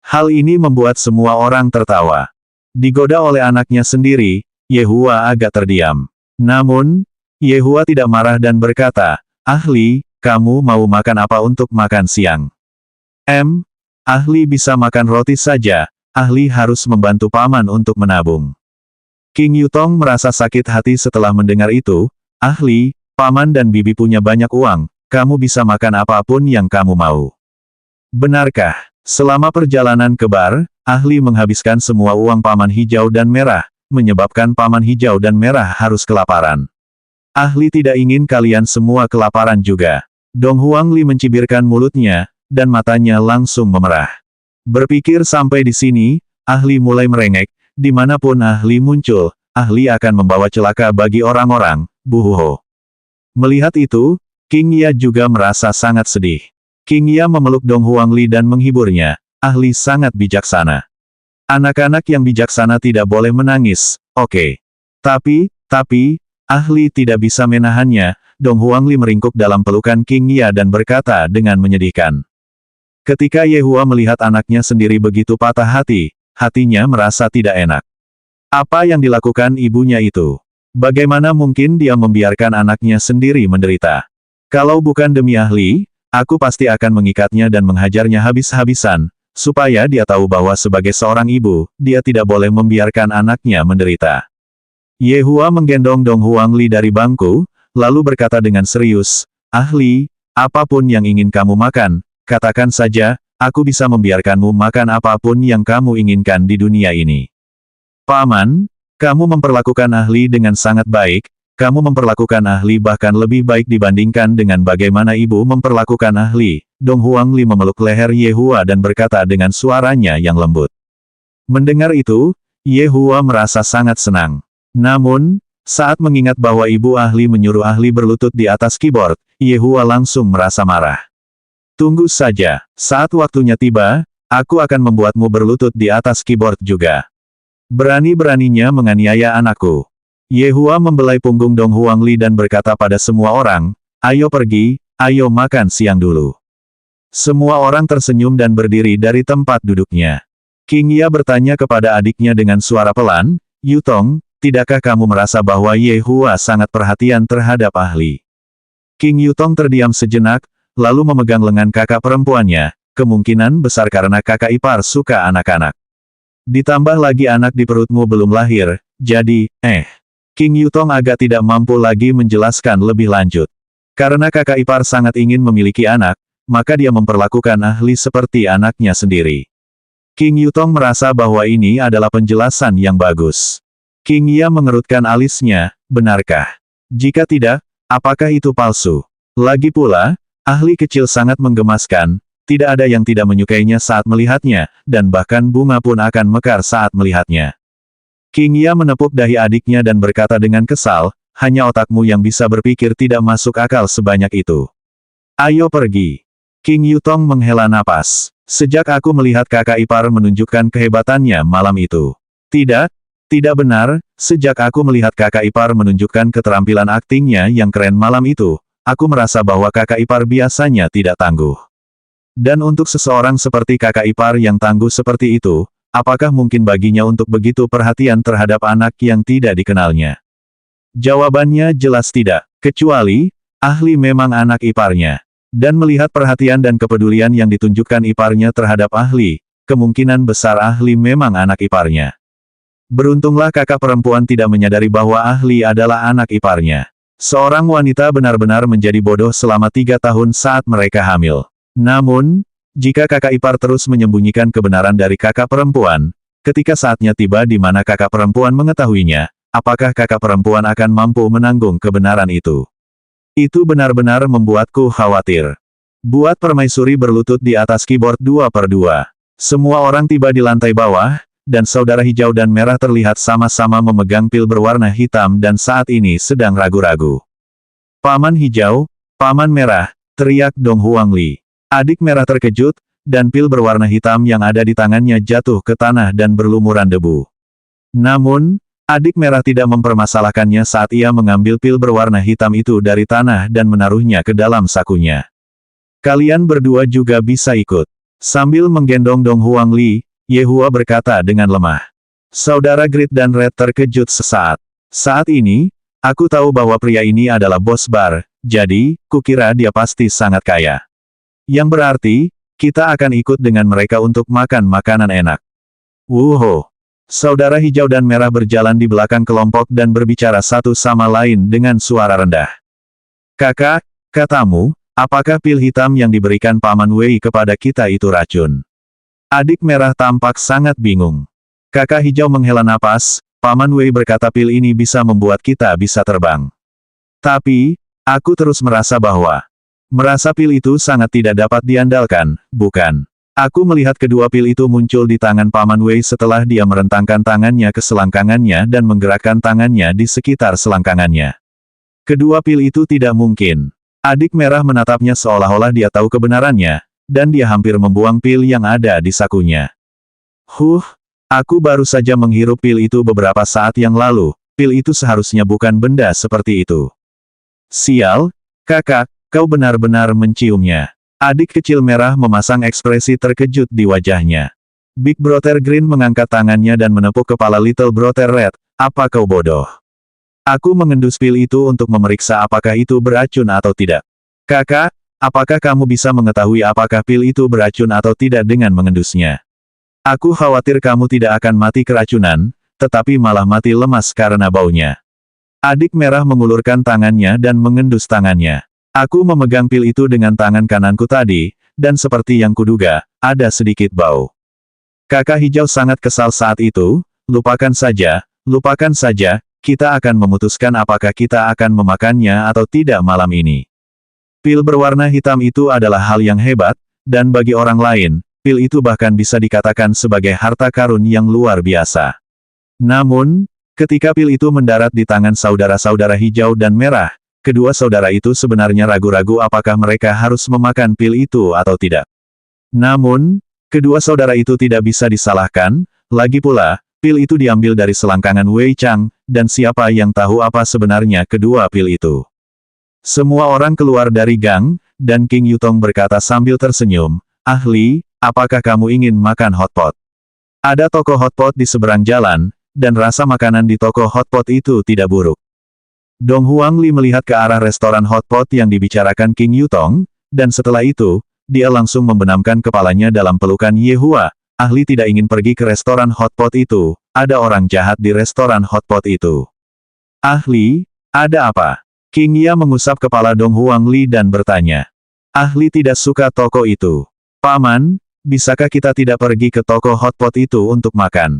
Hal ini membuat semua orang tertawa. Digoda oleh anaknya sendiri, Yehua agak terdiam. Namun, Yehua tidak marah dan berkata, "Ahli, kamu mau makan apa untuk makan siang?" Ahli bisa makan roti saja, ahli harus membantu paman untuk menabung." King Yutong merasa sakit hati setelah mendengar itu. "Ahli, paman dan bibi punya banyak uang, kamu bisa makan apapun yang kamu mau." "Benarkah?" Selama perjalanan ke bar, ahli menghabiskan semua uang paman hijau dan merah, menyebabkan paman hijau dan merah harus kelaparan. "Ahli tidak ingin kalian semua kelaparan juga." Dong Huangli mencibirkan mulutnya, dan matanya langsung memerah. Berpikir sampai di sini, ahli mulai merengek. Dimanapun ahli muncul, ahli akan membawa celaka bagi orang-orang. Buhuho. Melihat itu, King Ya juga merasa sangat sedih. King Ya memeluk Dong Huangli dan menghiburnya. "Ahli sangat bijaksana. Anak-anak yang bijaksana tidak boleh menangis, oke. Tapi, ahli tidak bisa menahannya." Dong Huangli meringkuk dalam pelukan King Ya dan berkata dengan menyedihkan. Ketika Yehua melihat anaknya sendiri begitu patah hati, hatinya merasa tidak enak. Apa yang dilakukan ibunya itu? Bagaimana mungkin dia membiarkan anaknya sendiri menderita? Kalau bukan demi ahli, aku pasti akan mengikatnya dan menghajarnya habis-habisan, supaya dia tahu bahwa sebagai seorang ibu, dia tidak boleh membiarkan anaknya menderita. Yehua menggendong Dong Huangli dari bangku, lalu berkata dengan serius, "Ahli, apapun yang ingin kamu makan, katakan saja, aku bisa membiarkanmu makan apapun yang kamu inginkan di dunia ini." "Paman, kamu memperlakukan ahli dengan sangat baik, kamu memperlakukan ahli bahkan lebih baik dibandingkan dengan bagaimana ibu memperlakukan ahli." Dong Huangli memeluk leher Yehua dan berkata dengan suaranya yang lembut. Mendengar itu, Yehua merasa sangat senang. Namun, saat mengingat bahwa ibu ahli menyuruh ahli berlutut di atas keyboard, Yehua langsung merasa marah. "Tunggu saja, saat waktunya tiba, aku akan membuatmu berlutut di atas keyboard juga. Berani-beraninya menganiaya anakku." Yehua membelai punggung Dong Huangli dan berkata pada semua orang, "Ayo pergi, ayo makan siang dulu." Semua orang tersenyum dan berdiri dari tempat duduknya. King Ya bertanya kepada adiknya dengan suara pelan, "Yutong, tidakkah kamu merasa bahwa Yehua sangat perhatian terhadap ahli?" King Yutong terdiam sejenak, lalu memegang lengan kakak perempuannya, kemungkinan besar karena kakak ipar suka anak-anak. "Ditambah lagi anak di perutmu belum lahir, jadi, King Yutong agak tidak mampu lagi menjelaskan lebih lanjut. Karena kakak ipar sangat ingin memiliki anak, maka dia memperlakukan ahli seperti anaknya sendiri. King Yutong merasa bahwa ini adalah penjelasan yang bagus. King Ya mengerutkan alisnya, "Benarkah? Jika tidak, apakah itu palsu? Lagi pula, ahli kecil sangat menggemaskan, tidak ada yang tidak menyukainya saat melihatnya, dan bahkan bunga pun akan mekar saat melihatnya." King Ya menepuk dahi adiknya dan berkata dengan kesal, "Hanya otakmu yang bisa berpikir tidak masuk akal sebanyak itu. Ayo pergi." King Yutong menghela napas. "Sejak aku melihat kakak ipar menunjukkan kehebatannya malam itu. Tidak benar, sejak aku melihat kakak ipar menunjukkan keterampilan aktingnya yang keren malam itu, aku merasa bahwa kakak ipar biasanya tidak tangguh. Dan untuk seseorang seperti kakak ipar yang tangguh seperti itu, apakah mungkin baginya untuk begitu perhatian terhadap anak yang tidak dikenalnya?" Jawabannya jelas tidak, kecuali, ahli memang anak iparnya. Dan melihat perhatian dan kepedulian yang ditunjukkan iparnya terhadap ahli, kemungkinan besar ahli memang anak iparnya. Beruntunglah kakak perempuan tidak menyadari bahwa ahli adalah anak iparnya. Seorang wanita benar-benar menjadi bodoh selama 3 tahun saat mereka hamil. Namun, jika kakak ipar terus menyembunyikan kebenaran dari kakak perempuan, ketika saatnya tiba di mana kakak perempuan mengetahuinya, apakah kakak perempuan akan mampu menanggung kebenaran itu? Itu benar-benar membuatku khawatir. Buat permaisuri berlutut di atas keyboard 2/2. Semua orang tiba di lantai bawah, dan saudara hijau dan merah terlihat sama-sama memegang pil berwarna hitam dan saat ini sedang ragu-ragu. "Paman hijau, paman merah," teriak Dong Huangli. Adik merah terkejut, dan pil berwarna hitam yang ada di tangannya jatuh ke tanah dan berlumuran debu. Namun, adik merah tidak mempermasalahkannya saat ia mengambil pil berwarna hitam itu dari tanah dan menaruhnya ke dalam sakunya. "Kalian berdua juga bisa ikut." Sambil menggendong Dong Huangli, Yehua berkata dengan lemah. Saudara Grid dan Red terkejut sesaat. Saat ini, aku tahu bahwa pria ini adalah bos bar, jadi, kukira dia pasti sangat kaya. Yang berarti, kita akan ikut dengan mereka untuk makan makanan enak. Wuho! Saudara hijau dan merah berjalan di belakang kelompok dan berbicara satu sama lain dengan suara rendah. Kakak, katamu, apakah pil hitam yang diberikan Paman Wei kepada kita itu racun? Adik merah tampak sangat bingung. Kakak hijau menghela napas, Paman Wei berkata pil ini bisa membuat kita bisa terbang. Tapi, aku terus merasa pil itu sangat tidak dapat diandalkan, bukan? Aku melihat kedua pil itu muncul di tangan Paman Wei setelah dia merentangkan tangannya ke selangkangannya dan menggerakkan tangannya di sekitar selangkangannya. Kedua pil itu tidak mungkin. Adik merah menatapnya seolah-olah dia tahu kebenarannya, dan dia hampir membuang pil yang ada di sakunya. Aku baru saja menghirup pil itu beberapa saat yang lalu, pil itu seharusnya bukan benda seperti itu. Sial, kakak, kau benar-benar menciumnya. Adik kecil merah memasang ekspresi terkejut di wajahnya. Big Brother Green mengangkat tangannya dan menepuk kepala Little Brother Red, apa kau bodoh? Aku mengendus pil itu untuk memeriksa apakah itu beracun atau tidak. Kakak, apakah kamu bisa mengetahui apakah pil itu beracun atau tidak dengan mengendusnya? Aku khawatir kamu tidak akan mati keracunan, tetapi malah mati lemas karena baunya. Adik merah mengulurkan tangannya dan mengendus tangannya. Aku memegang pil itu dengan tangan kananku tadi, dan seperti yang kuduga, ada sedikit bau. Kakak hijau sangat kesal saat itu, lupakan saja, kita akan memutuskan apakah kita akan memakannya atau tidak malam ini. Pil berwarna hitam itu adalah hal yang hebat, dan bagi orang lain, pil itu bahkan bisa dikatakan sebagai harta karun yang luar biasa. Namun, ketika pil itu mendarat di tangan saudara-saudara hijau dan merah, kedua saudara itu sebenarnya ragu-ragu apakah mereka harus memakan pil itu atau tidak. Namun, kedua saudara itu tidak bisa disalahkan, lagi pula, pil itu diambil dari selangkangan Wei Chang, dan siapa yang tahu apa sebenarnya kedua pil itu. Semua orang keluar dari gang, dan King Yutong berkata sambil tersenyum, "Ahli, apakah kamu ingin makan hotpot?" Ada toko hotpot di seberang jalan, dan rasa makanan di toko hotpot itu tidak buruk. Dong Huangli melihat ke arah restoran hotpot yang dibicarakan King Yutong, dan setelah itu, dia langsung membenamkan kepalanya dalam pelukan Yehua. Ahli tidak ingin pergi ke restoran hotpot itu, ada orang jahat di restoran hotpot itu. Ahli, ada apa? King Ya mengusap kepala Dong Huangli dan bertanya. Ahli tidak suka toko itu. Paman, bisakah kita tidak pergi ke toko hotpot itu untuk makan?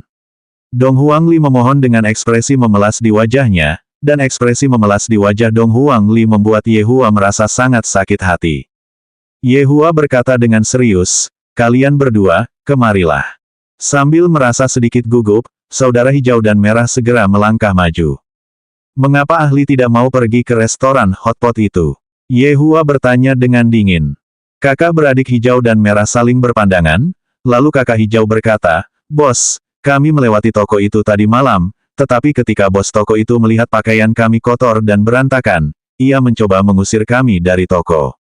Dong Huangli memohon dengan ekspresi memelas di wajahnya, dan ekspresi memelas di wajah Dong Huangli membuat Yehua merasa sangat sakit hati. Yehua berkata dengan serius, kalian berdua, kemarilah. Sambil merasa sedikit gugup, saudara hijau dan merah segera melangkah maju. Mengapa ahli tidak mau pergi ke restoran hotpot itu? Yehua bertanya dengan dingin. Kakak beradik hijau dan merah saling berpandangan, lalu kakak hijau berkata, Bos, kami melewati toko itu tadi malam, tetapi ketika bos toko itu melihat pakaian kami kotor dan berantakan, ia mencoba mengusir kami dari toko.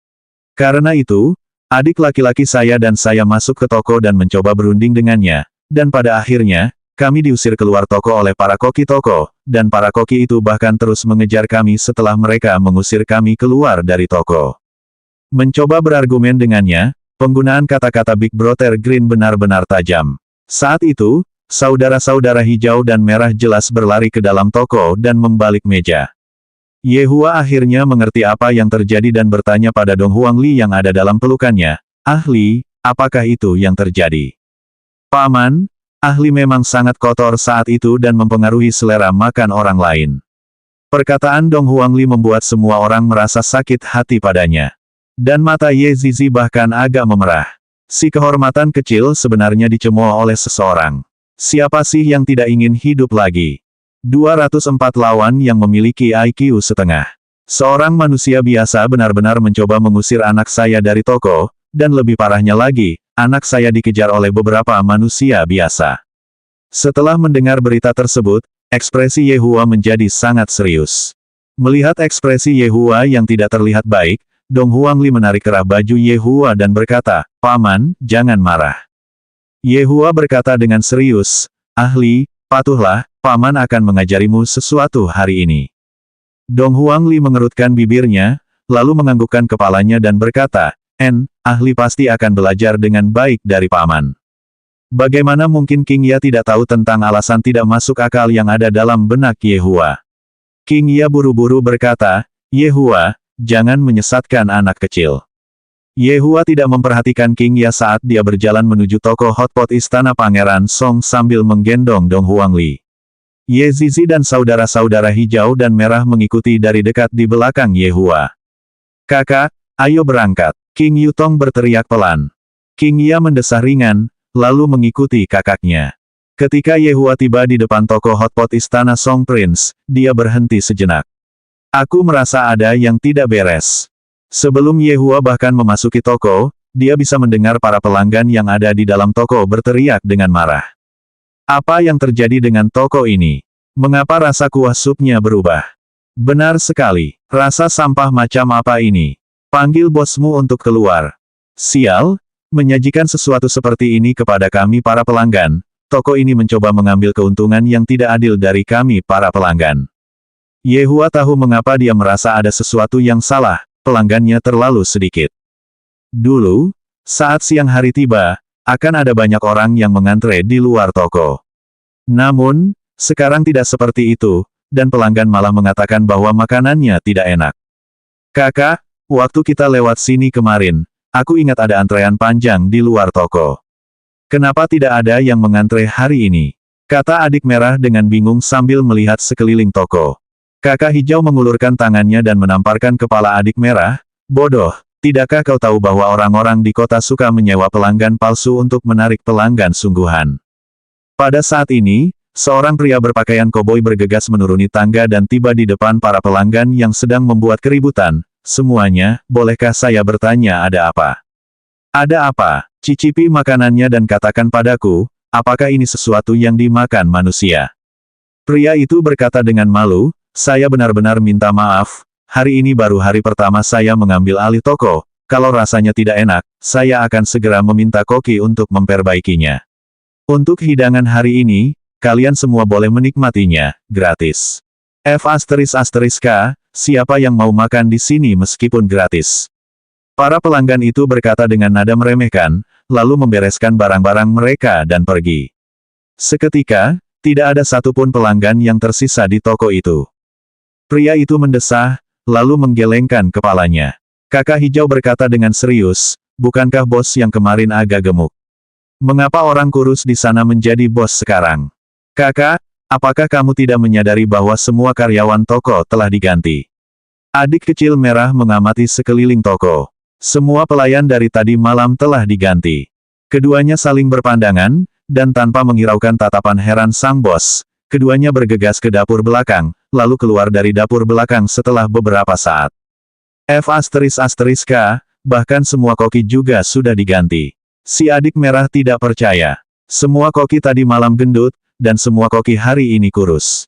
Karena itu, adik laki-laki saya dan saya masuk ke toko dan mencoba berunding dengannya, dan pada akhirnya, kami diusir keluar toko oleh para koki toko, dan para koki itu bahkan terus mengejar kami setelah mereka mengusir kami keluar dari toko. Mencoba berargumen dengannya, penggunaan kata-kata Big Brother Green benar-benar tajam. Saat itu, saudara-saudara hijau dan merah jelas berlari ke dalam toko dan membalik meja. Yehua akhirnya mengerti apa yang terjadi dan bertanya pada Dong Huangli yang ada dalam pelukannya, Ahli, apakah itu yang terjadi? Paman, ahli memang sangat kotor saat itu dan mempengaruhi selera makan orang lain. Perkataan Dong Huangli membuat semua orang merasa sakit hati padanya. Dan mata Ye Zizi bahkan agak memerah. Si kehormatan kecil sebenarnya dicemooh oleh seseorang. Siapa sih yang tidak ingin hidup lagi? 204 lawan yang memiliki IQ setengah. Seorang manusia biasa benar-benar mencoba mengusir anak saya dari toko, dan lebih parahnya lagi, anak saya dikejar oleh beberapa manusia biasa. Setelah mendengar berita tersebut, ekspresi Yehua menjadi sangat serius. Melihat ekspresi Yehua yang tidak terlihat baik, Dong Huangli menarik kerah baju Yehua dan berkata, Paman, jangan marah. Yehua berkata dengan serius, Ahli, Patuhlah, Paman akan mengajarimu sesuatu hari ini. Dong Huangli mengerutkan bibirnya, lalu menganggukkan kepalanya dan berkata, ahli pasti akan belajar dengan baik dari Paman. Bagaimana mungkin King Ya tidak tahu tentang alasan tidak masuk akal yang ada dalam benak Ye Hua? King Ya buru-buru berkata, Ye Hua, jangan menyesatkan anak kecil. Ye Hua tidak memperhatikan King Ya saat dia berjalan menuju toko hotpot istana Pangeran Song sambil menggendong Dong Huangli. Ye Zizi dan saudara-saudara hijau dan merah mengikuti dari dekat di belakang Ye Hua. Kakak, ayo berangkat. King Yutong berteriak pelan. King Ya mendesah ringan, lalu mengikuti kakaknya. Ketika Ye Hua tiba di depan toko hotpot istana Song Prince, dia berhenti sejenak. Aku merasa ada yang tidak beres. Sebelum Ye Hua bahkan memasuki toko, dia bisa mendengar para pelanggan yang ada di dalam toko berteriak dengan marah. Apa yang terjadi dengan toko ini? Mengapa rasa kuah supnya berubah? Benar sekali, rasa sampah macam apa ini? Panggil bosmu untuk keluar. Sial, menyajikan sesuatu seperti ini kepada kami para pelanggan, toko ini mencoba mengambil keuntungan yang tidak adil dari kami para pelanggan. Ye Hua tahu mengapa dia merasa ada sesuatu yang salah, pelanggannya terlalu sedikit. Dulu, saat siang hari tiba, akan ada banyak orang yang mengantre di luar toko. Namun, sekarang tidak seperti itu, dan pelanggan malah mengatakan bahwa makanannya tidak enak. Kakak, waktu kita lewat sini kemarin, aku ingat ada antrean panjang di luar toko. Kenapa tidak ada yang mengantre hari ini? Kata adik merah dengan bingung sambil melihat sekeliling toko. Kakak hijau mengulurkan tangannya dan menamparkan kepala adik merah. Bodoh, tidakkah kau tahu bahwa orang-orang di kota suka menyewa pelanggan palsu untuk menarik pelanggan sungguhan? Pada saat ini, seorang pria berpakaian koboi bergegas menuruni tangga dan tiba di depan para pelanggan yang sedang membuat keributan. Semuanya, bolehkah saya bertanya ada apa? Ada apa? Cicipi makanannya dan katakan padaku, apakah ini sesuatu yang dimakan manusia? Pria itu berkata dengan malu, saya benar-benar minta maaf, hari ini baru hari pertama saya mengambil alih toko, kalau rasanya tidak enak, saya akan segera meminta koki untuk memperbaikinya. Untuk hidangan hari ini, kalian semua boleh menikmatinya, gratis. F***K, siapa yang mau makan di sini meskipun gratis? Para pelanggan itu berkata dengan nada meremehkan, lalu membereskan barang-barang mereka dan pergi. Seketika, tidak ada satupun pelanggan yang tersisa di toko itu. Pria itu mendesah, lalu menggelengkan kepalanya. Kakak hijau berkata dengan serius, bukankah bos yang kemarin agak gemuk? Mengapa orang kurus di sana menjadi bos sekarang? Kakak, apakah kamu tidak menyadari bahwa semua karyawan toko telah diganti? Adik kecil merah mengamati sekeliling toko. Semua pelayan dari tadi malam telah diganti. Keduanya saling berpandangan, dan tanpa menghiraukan tatapan heran sang bos, keduanya bergegas ke dapur belakang, lalu keluar dari dapur belakang setelah beberapa saat. F***K, bahkan semua koki juga sudah diganti. Si adik merah tidak percaya. Semua koki tadi malam gendut, dan semua koki hari ini kurus.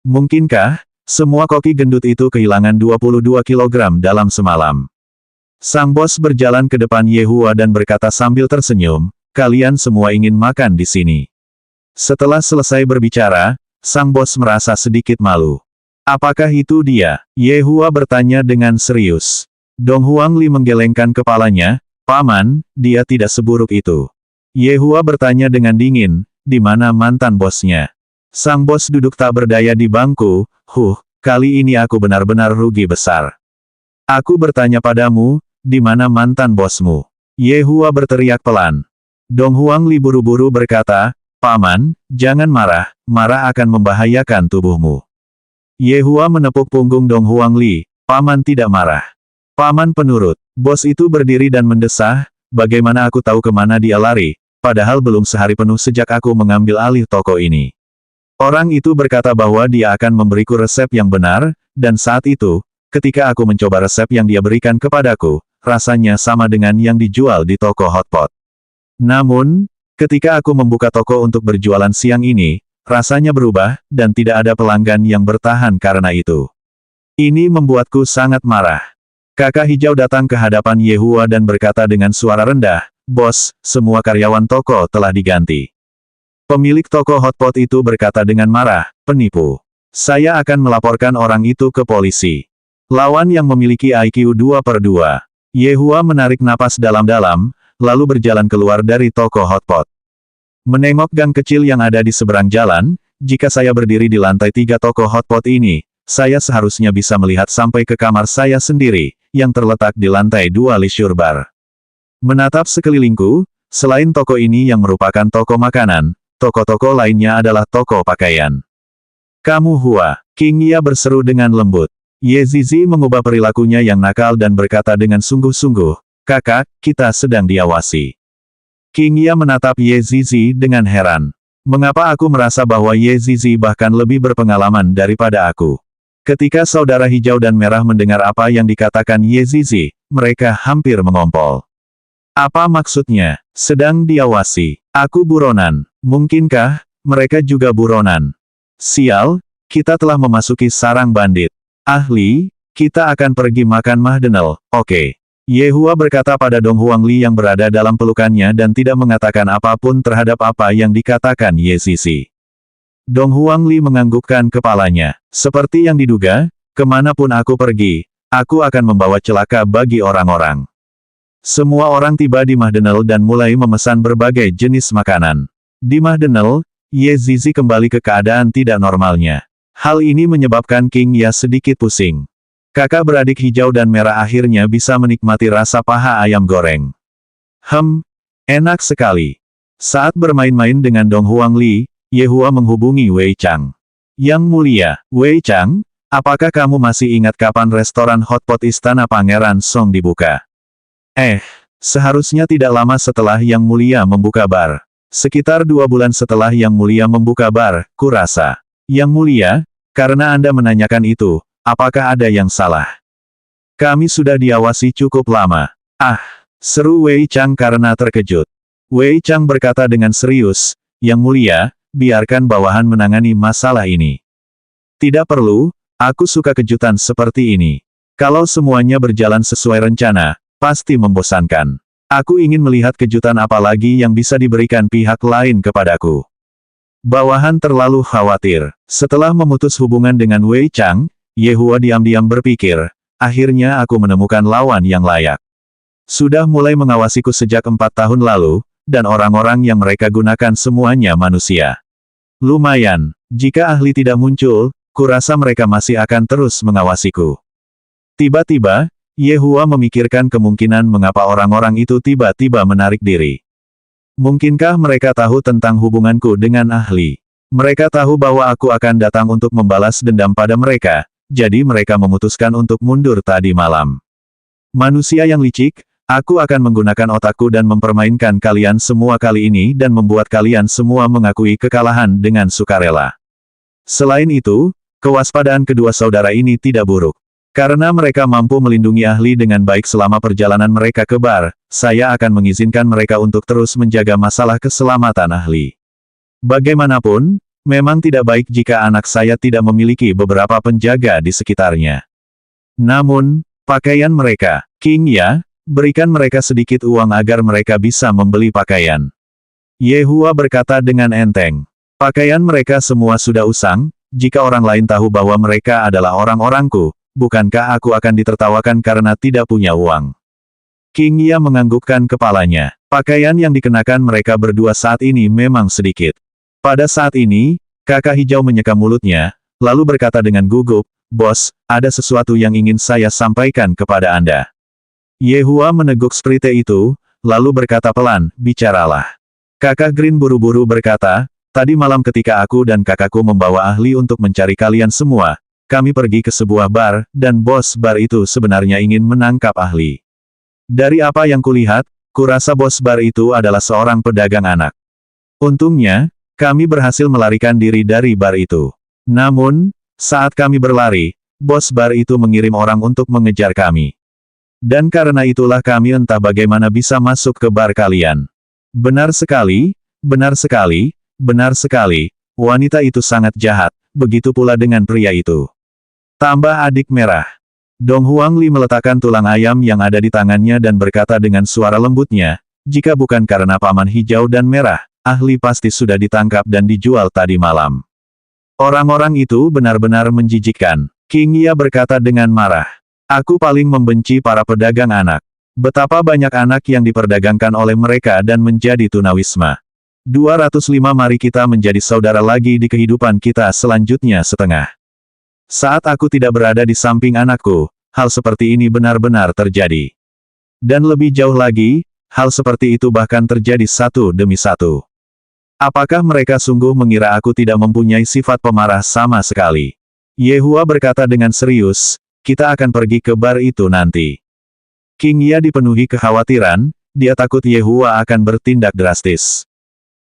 Mungkinkah, semua koki gendut itu kehilangan 22 kg dalam semalam? Sang bos berjalan ke depan Ye Hua dan berkata sambil tersenyum, kalian semua ingin makan di sini. Setelah selesai berbicara, sang bos merasa sedikit malu. Apakah itu dia? Ye Hua bertanya dengan serius. Dong Huangli menggelengkan kepalanya, Paman, dia tidak seburuk itu. Ye Hua bertanya dengan dingin, di mana mantan bosnya? Sang bos duduk tak berdaya di bangku, kali ini aku benar-benar rugi besar. Aku bertanya padamu, di mana mantan bosmu? Ye Hua berteriak pelan. Dong Huangli buru-buru berkata, Paman, jangan marah, marah akan membahayakan tubuhmu. Ye Hua menepuk punggung Dong Huangli, Paman tidak marah. Paman penurut. Bos itu berdiri dan mendesah, bagaimana aku tahu kemana dia lari, padahal belum sehari penuh sejak aku mengambil alih toko ini. Orang itu berkata bahwa dia akan memberiku resep yang benar, dan saat itu, ketika aku mencoba resep yang dia berikan kepadaku, rasanya sama dengan yang dijual di toko hotpot. Namun, ketika aku membuka toko untuk berjualan siang ini, rasanya berubah, dan tidak ada pelanggan yang bertahan karena itu. Ini membuatku sangat marah. Kakak hijau datang ke hadapan Ye Hua dan berkata dengan suara rendah, Bos, semua karyawan toko telah diganti. Pemilik toko hotpot itu berkata dengan marah, penipu. Saya akan melaporkan orang itu ke polisi. Lawan yang memiliki IQ 2/2. Yehua menarik napas dalam-dalam, lalu berjalan keluar dari toko hotpot. Menengok gang kecil yang ada di seberang jalan, jika saya berdiri di lantai 3 toko hotpot ini, saya seharusnya bisa melihat sampai ke kamar saya sendiri, yang terletak di lantai 2 leisure bar. Menatap sekelilingku, selain toko ini yang merupakan toko makanan, toko-toko lainnya adalah toko pakaian. Kamu Hua, King Ya berseru dengan lembut. Ye Zizi mengubah perilakunya yang nakal dan berkata dengan sungguh-sungguh, kakak, kita sedang diawasi. King Ya menatap Ye Zizi dengan heran. Mengapa aku merasa bahwa Ye Zizi bahkan lebih berpengalaman daripada aku? Ketika saudara hijau dan merah mendengar apa yang dikatakan Ye Zizi, mereka hampir mengompol. Apa maksudnya? Sedang diawasi. Aku buronan. Mungkinkah mereka juga buronan? Sial, kita telah memasuki sarang bandit. Ahli, kita akan pergi makan mahdenel, oke. Yehua berkata pada Dong Huangli yang berada dalam pelukannya dan tidak mengatakan apapun terhadap apa yang dikatakan Ye Zizi. Dong Huangli menganggukkan kepalanya. Seperti yang diduga, kemanapun aku pergi, aku akan membawa celaka bagi orang-orang. Semua orang tiba di mahdenel dan mulai memesan berbagai jenis makanan. Di mahdenel, Ye Zizi kembali ke keadaan tidak normalnya. Hal ini menyebabkan King Ya sedikit pusing. Kakak beradik hijau dan merah akhirnya bisa menikmati rasa paha ayam goreng. Enak sekali. Saat bermain-main dengan Dong Huangli, Yehua menghubungi Wei Chang. Yang mulia, Wei Chang, apakah kamu masih ingat kapan restoran hotpot Istana Pangeran Song dibuka? Seharusnya tidak lama setelah Yang Mulia membuka bar. Sekitar 2 bulan setelah Yang Mulia membuka bar, kurasa. Yang Mulia, karena Anda menanyakan itu, apakah ada yang salah? Kami sudah diawasi cukup lama. Seru Wei Chang karena terkejut. Wei Chang berkata dengan serius, Yang Mulia, biarkan bawahan menangani masalah ini. Tidak perlu, aku suka kejutan seperti ini. Kalau semuanya berjalan sesuai rencana, pasti membosankan. Aku ingin melihat kejutan apa lagi yang bisa diberikan pihak lain kepadaku. Bawahan terlalu khawatir. Setelah memutus hubungan dengan Wei Chang, Yehua diam-diam berpikir, akhirnya aku menemukan lawan yang layak. Sudah mulai mengawasiku sejak 4 tahun lalu, dan orang-orang yang mereka gunakan semuanya manusia. Lumayan, jika ahli tidak muncul, kurasa mereka masih akan terus mengawasiku. Tiba-tiba, Yehua memikirkan kemungkinan mengapa orang-orang itu tiba-tiba menarik diri. Mungkinkah mereka tahu tentang hubunganku dengan ahli? Mereka tahu bahwa aku akan datang untuk membalas dendam pada mereka, jadi mereka memutuskan untuk mundur tadi malam. Manusia yang licik, aku akan menggunakan otakku dan mempermainkan kalian semua kali ini dan membuat kalian semua mengakui kekalahan dengan sukarela. Selain itu, kewaspadaan kedua saudara ini tidak buruk. Karena mereka mampu melindungi ahli dengan baik selama perjalanan mereka ke bar, saya akan mengizinkan mereka untuk terus menjaga masalah keselamatan ahli. Bagaimanapun, memang tidak baik jika anak saya tidak memiliki beberapa penjaga di sekitarnya. Namun, pakaian mereka, King Ya, berikan mereka sedikit uang agar mereka bisa membeli pakaian. Yehua berkata dengan enteng. Pakaian mereka semua sudah usang, jika orang lain tahu bahwa mereka adalah orang-orangku, bukankah aku akan ditertawakan karena tidak punya uang? King Ya menganggukkan kepalanya. Pakaian yang dikenakan mereka berdua saat ini memang sedikit. Pada saat ini, kakak hijau menyeka mulutnya, lalu berkata dengan gugup, Bos, ada sesuatu yang ingin saya sampaikan kepada Anda. Yehua meneguk sprite itu, lalu berkata pelan, bicaralah. Kakak Green buru-buru berkata, tadi malam ketika aku dan kakakku membawa ahli untuk mencari kalian semua, kami pergi ke sebuah bar, dan bos bar itu sebenarnya ingin menangkap ahli. Dari apa yang kulihat, kurasa bos bar itu adalah seorang pedagang anak. Untungnya, kami berhasil melarikan diri dari bar itu. Namun, saat kami berlari, bos bar itu mengirim orang untuk mengejar kami. Dan karena itulah kami entah bagaimana bisa masuk ke bar kalian. Benar sekali, benar sekali, benar sekali, wanita itu sangat jahat, begitu pula dengan pria itu. Tambah adik merah. Dong Huangli meletakkan tulang ayam yang ada di tangannya dan berkata dengan suara lembutnya, jika bukan karena paman hijau dan merah, ahli pasti sudah ditangkap dan dijual tadi malam. Orang-orang itu benar-benar menjijikkan. King Ya berkata dengan marah. Aku paling membenci para pedagang anak. Betapa banyak anak yang diperdagangkan oleh mereka dan menjadi tunawisma. 205 Mari kita menjadi saudara lagi di kehidupan kita selanjutnya setengah. Saat aku tidak berada di samping anakku, hal seperti ini benar-benar terjadi. Dan lebih jauh lagi, hal seperti itu bahkan terjadi satu demi satu. Apakah mereka sungguh mengira aku tidak mempunyai sifat pemarah sama sekali? Yehua berkata dengan serius, kita akan pergi ke bar itu nanti. King Ya dipenuhi kekhawatiran, dia takut Yehua akan bertindak drastis.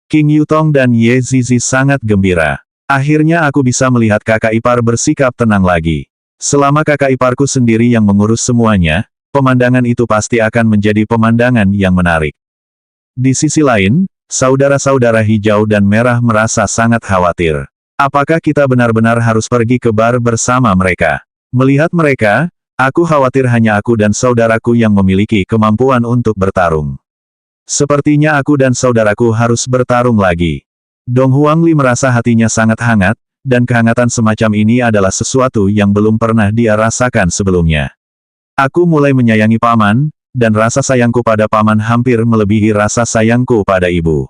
King Yutong dan Ye Zizi sangat gembira. Akhirnya aku bisa melihat kakak ipar bersikap tenang lagi. Selama kakak iparku sendiri yang mengurus semuanya, pemandangan itu pasti akan menjadi pemandangan yang menarik. Di sisi lain, saudara-saudara hijau dan merah merasa sangat khawatir. Apakah kita benar-benar harus pergi ke bar bersama mereka? Melihat mereka, aku khawatir hanya aku dan saudaraku yang memiliki kemampuan untuk bertarung. Sepertinya aku dan saudaraku harus bertarung lagi. Dong Huangli merasa hatinya sangat hangat, dan kehangatan semacam ini adalah sesuatu yang belum pernah dia rasakan sebelumnya. Aku mulai menyayangi paman, dan rasa sayangku pada paman hampir melebihi rasa sayangku pada ibu.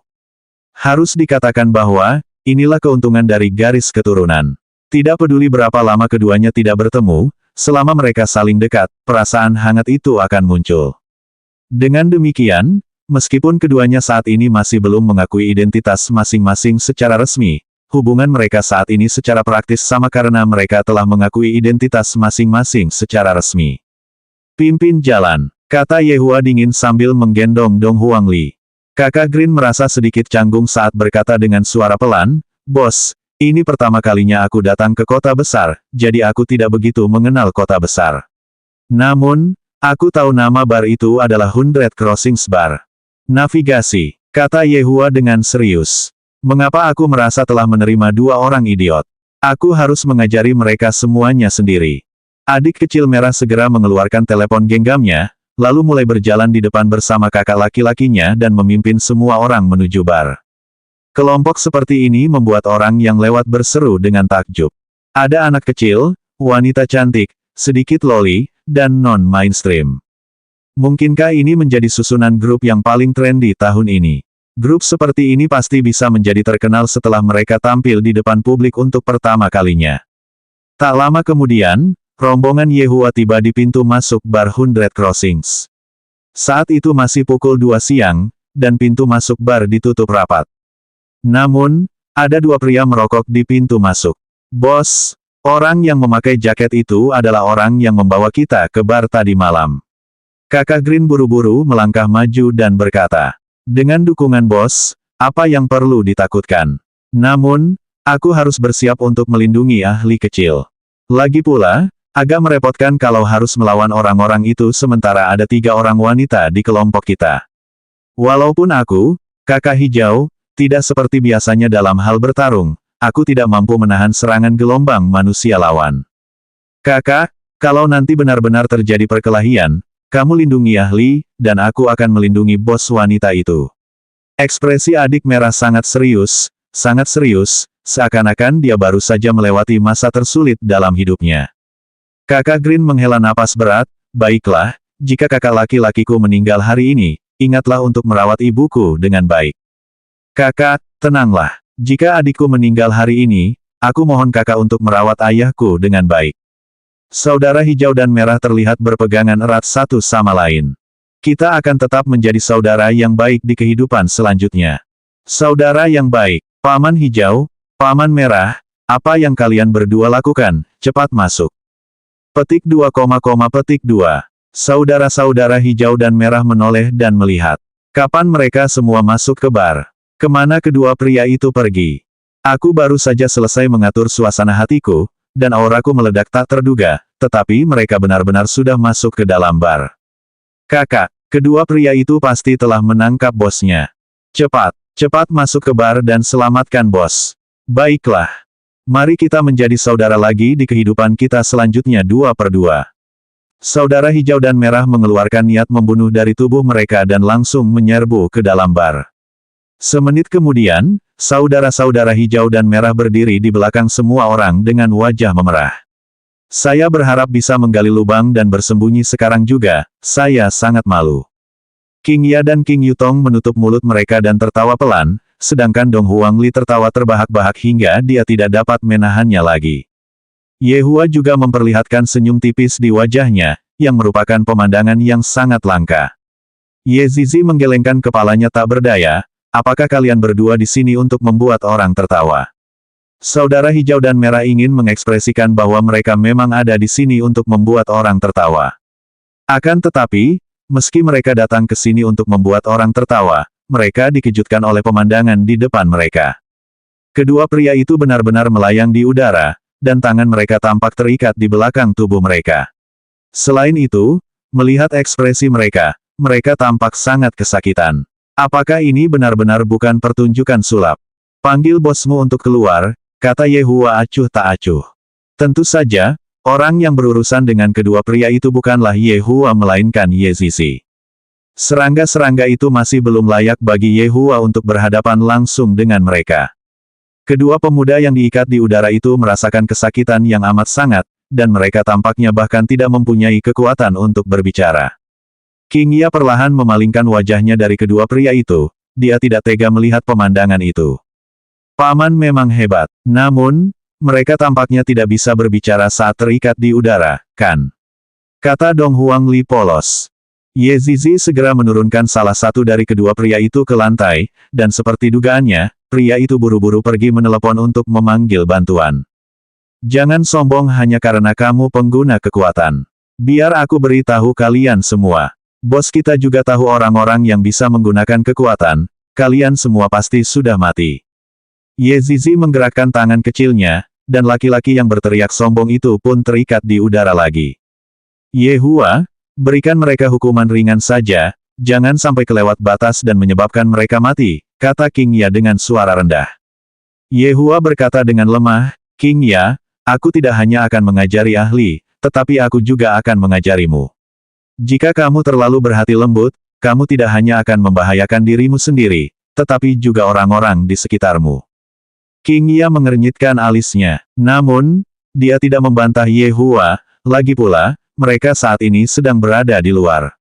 Harus dikatakan bahwa, inilah keuntungan dari garis keturunan. Tidak peduli berapa lama keduanya tidak bertemu, selama mereka saling dekat, perasaan hangat itu akan muncul. Dengan demikian, meskipun keduanya saat ini masih belum mengakui identitas masing-masing secara resmi, hubungan mereka saat ini secara praktis sama karena mereka telah mengakui identitas masing-masing secara resmi. Pimpin jalan, kata Yehua dingin sambil menggendong Dong Huangli. Kakak Green merasa sedikit canggung saat berkata dengan suara pelan, Bos, ini pertama kalinya aku datang ke kota besar, jadi aku tidak begitu mengenal kota besar. Namun, aku tahu nama bar itu adalah 100 Crossings Bar. Navigasi, kata Yehua dengan serius. Mengapa aku merasa telah menerima dua orang idiot? Aku harus mengajari mereka semuanya sendiri. Adik kecil merah segera mengeluarkan telepon genggamnya, lalu mulai berjalan di depan bersama kakak laki-lakinya dan memimpin semua orang menuju bar. Kelompok seperti ini membuat orang yang lewat berseru dengan takjub. Ada anak kecil, wanita cantik, sedikit loli, dan non-mainstream. Mungkinkah ini menjadi susunan grup yang paling trendy tahun ini? Grup seperti ini pasti bisa menjadi terkenal setelah mereka tampil di depan publik untuk pertama kalinya. Tak lama kemudian, rombongan Yehua tiba di pintu masuk bar 100 Crossings. Saat itu masih pukul 2 siang, dan pintu masuk bar ditutup rapat. Namun, ada dua pria merokok di pintu masuk. Bos, orang yang memakai jaket itu adalah orang yang membawa kita ke bar tadi malam. Kakak Green buru-buru melangkah maju dan berkata, dengan dukungan bos, apa yang perlu ditakutkan? Namun, aku harus bersiap untuk melindungi ahli kecil. Lagi pula, agak merepotkan kalau harus melawan orang-orang itu sementara ada 3 orang wanita di kelompok kita. Walaupun aku, kakak hijau, tidak seperti biasanya dalam hal bertarung, aku tidak mampu menahan serangan gelombang manusia lawan. Kakak, kalau nanti benar-benar terjadi perkelahian, kamu lindungi ahli, dan aku akan melindungi bos wanita itu. Ekspresi adik merah sangat serius, seakan-akan dia baru saja melewati masa tersulit dalam hidupnya. Kakak Green menghela napas berat, baiklah, jika kakak laki-lakiku meninggal hari ini, ingatlah untuk merawat ibuku dengan baik. Kakak, tenanglah, jika adikku meninggal hari ini, aku mohon kakak untuk merawat ayahku dengan baik. Saudara hijau dan merah terlihat berpegangan erat satu sama lain. Kita akan tetap menjadi saudara yang baik di kehidupan selanjutnya. Saudara yang baik, Paman Hijau, Paman Merah, apa yang kalian berdua lakukan, cepat masuk. Petik 2, petik 2. Saudara-saudara hijau dan merah menoleh dan melihat. Kapan mereka semua masuk ke bar? Kemana kedua pria itu pergi? Aku baru saja selesai mengatur suasana hatiku, dan auraku meledak tak terduga, tetapi mereka benar-benar sudah masuk ke dalam bar. Kakak, kedua pria itu pasti telah menangkap bosnya. Cepat masuk ke bar dan selamatkan bos. Baiklah. Mari kita menjadi saudara lagi di kehidupan kita selanjutnya 2 per 2. Saudara hijau dan merah mengeluarkan niat membunuh dari tubuh mereka dan langsung menyerbu ke dalam bar. Semenit kemudian, saudara-saudara hijau dan merah berdiri di belakang semua orang dengan wajah memerah. Saya berharap bisa menggali lubang dan bersembunyi sekarang juga, saya sangat malu. King Ya dan King Yutong menutup mulut mereka dan tertawa pelan, sedangkan Dong Huangli tertawa terbahak-bahak hingga dia tidak dapat menahannya lagi. Ye Hua juga memperlihatkan senyum tipis di wajahnya, yang merupakan pemandangan yang sangat langka. Ye Zizi menggelengkan kepalanya tak berdaya. Apakah kalian berdua di sini untuk membuat orang tertawa? Saudara hijau dan merah ingin mengekspresikan bahwa mereka memang ada di sini untuk membuat orang tertawa. Akan tetapi, meski mereka datang ke sini untuk membuat orang tertawa, mereka dikejutkan oleh pemandangan di depan mereka. Kedua pria itu benar-benar melayang di udara, dan tangan mereka tampak terikat di belakang tubuh mereka. Selain itu, melihat ekspresi mereka, mereka tampak sangat kesakitan. Apakah ini benar-benar bukan pertunjukan sulap? Panggil bosmu untuk keluar, kata Ye Hua acuh tak acuh. Tentu saja, orang yang berurusan dengan kedua pria itu bukanlah Ye Hua melainkan Ye Zizi. Serangga-serangga itu masih belum layak bagi Ye Hua untuk berhadapan langsung dengan mereka. Kedua pemuda yang diikat di udara itu merasakan kesakitan yang amat sangat, dan mereka tampaknya bahkan tidak mempunyai kekuatan untuk berbicara. King Ya perlahan memalingkan wajahnya dari kedua pria itu, dia tidak tega melihat pemandangan itu. Paman memang hebat, namun, mereka tampaknya tidak bisa berbicara saat terikat di udara, kan? Kata Dong Huangli polos. Ye Zizi segera menurunkan salah satu dari kedua pria itu ke lantai, dan seperti dugaannya, pria itu buru-buru pergi menelepon untuk memanggil bantuan. Jangan sombong hanya karena kamu pengguna kekuatan. Biar aku beritahu kalian semua. Bos kita juga tahu orang-orang yang bisa menggunakan kekuatan, kalian semua pasti sudah mati. Ye Zizi menggerakkan tangan kecilnya, dan laki-laki yang berteriak sombong itu pun terikat di udara lagi. Ye Hua, berikan mereka hukuman ringan saja, jangan sampai kelewat batas dan menyebabkan mereka mati, kata King Ya dengan suara rendah. Ye Hua berkata dengan lemah, King Ya, aku tidak hanya akan mengajari ahli, tetapi aku juga akan mengajarimu. Jika kamu terlalu berhati lembut, kamu tidak hanya akan membahayakan dirimu sendiri, tetapi juga orang-orang di sekitarmu. King Ya mengernyitkan alisnya. Namun, dia tidak membantah Ye Hua, lagi pula, mereka saat ini sedang berada di luar.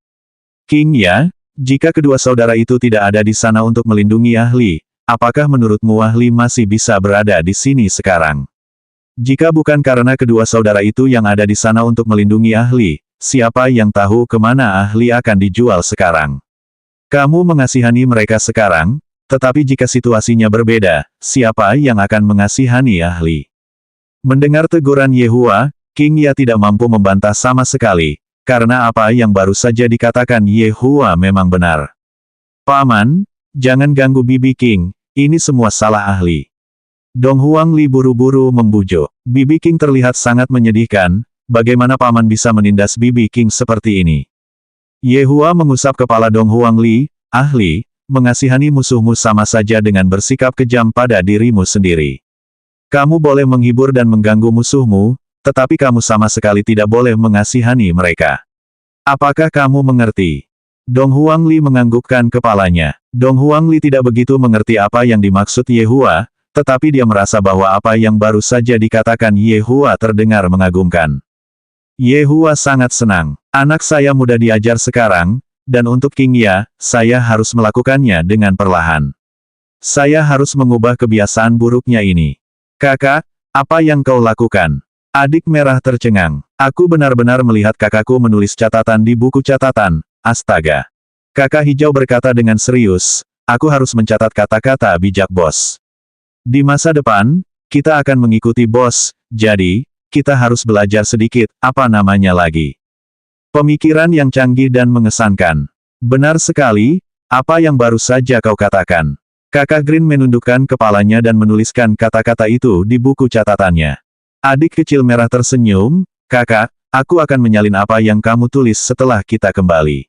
King Ya, jika kedua saudara itu tidak ada di sana untuk melindungi ahli, apakah menurutmu ahli masih bisa berada di sini sekarang? Jika bukan karena kedua saudara itu yang ada di sana untuk melindungi ahli, siapa yang tahu kemana ahli akan dijual sekarang? Kamu mengasihani mereka sekarang, tetapi jika situasinya berbeda, siapa yang akan mengasihani ahli? Mendengar teguran Ye Hua, King Ya tidak mampu membantah sama sekali, karena apa yang baru saja dikatakan Ye Hua memang benar. Paman, jangan ganggu Bibi King, ini semua salah ahli. Dong Huangli buru-buru membujuk. Bibi King terlihat sangat menyedihkan. Bagaimana paman bisa menindas Bibi King seperti ini? Ye Hua mengusap kepala Dong Huangli, ahli, mengasihani musuhmu sama saja dengan bersikap kejam pada dirimu sendiri. Kamu boleh menghibur dan mengganggu musuhmu, tetapi kamu sama sekali tidak boleh mengasihani mereka. Apakah kamu mengerti? Dong Huangli menganggukkan kepalanya. Dong Huangli tidak begitu mengerti apa yang dimaksud Ye Hua, tetapi dia merasa bahwa apa yang baru saja dikatakan Ye Hua terdengar mengagumkan. Ye Hua sangat senang. Anak saya mudah diajar sekarang, dan untuk King Ya, saya harus melakukannya dengan perlahan. Saya harus mengubah kebiasaan buruknya ini. Kakak, apa yang kau lakukan? Adik merah tercengang. Aku benar-benar melihat kakakku menulis catatan di buku catatan, astaga. Kakak hijau berkata dengan serius, aku harus mencatat kata-kata bijak bos. Di masa depan, kita akan mengikuti bos, jadi, kita harus belajar sedikit, apa namanya lagi. Pemikiran yang canggih dan mengesankan. Benar sekali, apa yang baru saja kau katakan. Kakak Green menundukkan kepalanya dan menuliskan kata-kata itu di buku catatannya. Adik kecil merah tersenyum, kakak, aku akan menyalin apa yang kamu tulis setelah kita kembali.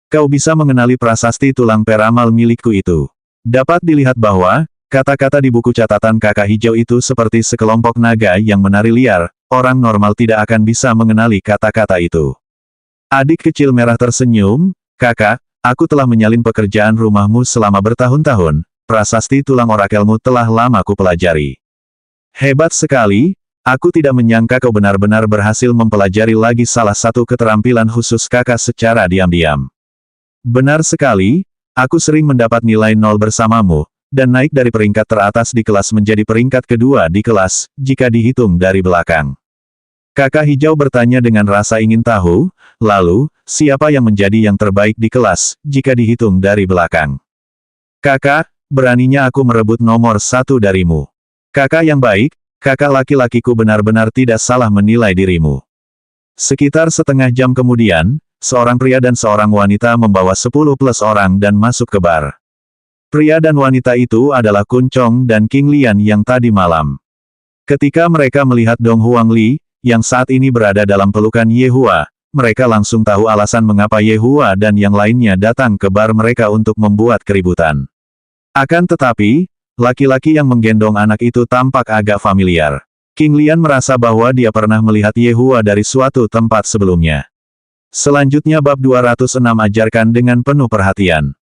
Kau bisa mengenali prasasti tulang peramal milikku itu. Dapat dilihat bahwa, kata-kata di buku catatan kakak hijau itu seperti sekelompok naga yang menari liar, orang normal tidak akan bisa mengenali kata-kata itu. Adik kecil merah tersenyum, kakak, aku telah menyalin pekerjaan rumahmu selama bertahun-tahun, prasasti tulang orakelmu telah lama kupelajari. Hebat sekali, aku tidak menyangka kau benar-benar berhasil mempelajari lagi salah satu keterampilan khusus kakak secara diam-diam. Benar sekali, aku sering mendapat nilai 0 bersamamu, dan naik dari peringkat teratas di kelas menjadi peringkat kedua di kelas, jika dihitung dari belakang. Kakak hijau bertanya dengan rasa ingin tahu, lalu, siapa yang menjadi yang terbaik di kelas, jika dihitung dari belakang? Kakak, beraninya aku merebut nomor 1 darimu. Kakak yang baik, kakak laki-lakiku benar-benar tidak salah menilai dirimu. Sekitar setengah jam kemudian, seorang pria dan seorang wanita membawa 10 plus orang dan masuk ke bar. Pria dan wanita itu adalah Kun Chong dan King Lian yang tadi malam. Ketika mereka melihat Dong Huang Li, yang saat ini berada dalam pelukan Ye Hua, mereka langsung tahu alasan mengapa Ye Hua dan yang lainnya datang ke bar mereka untuk membuat keributan. Akan tetapi, laki-laki yang menggendong anak itu tampak agak familiar. King Lian merasa bahwa dia pernah melihat Ye Hua dari suatu tempat sebelumnya. Selanjutnya bab 206 ajarkan dengan penuh perhatian.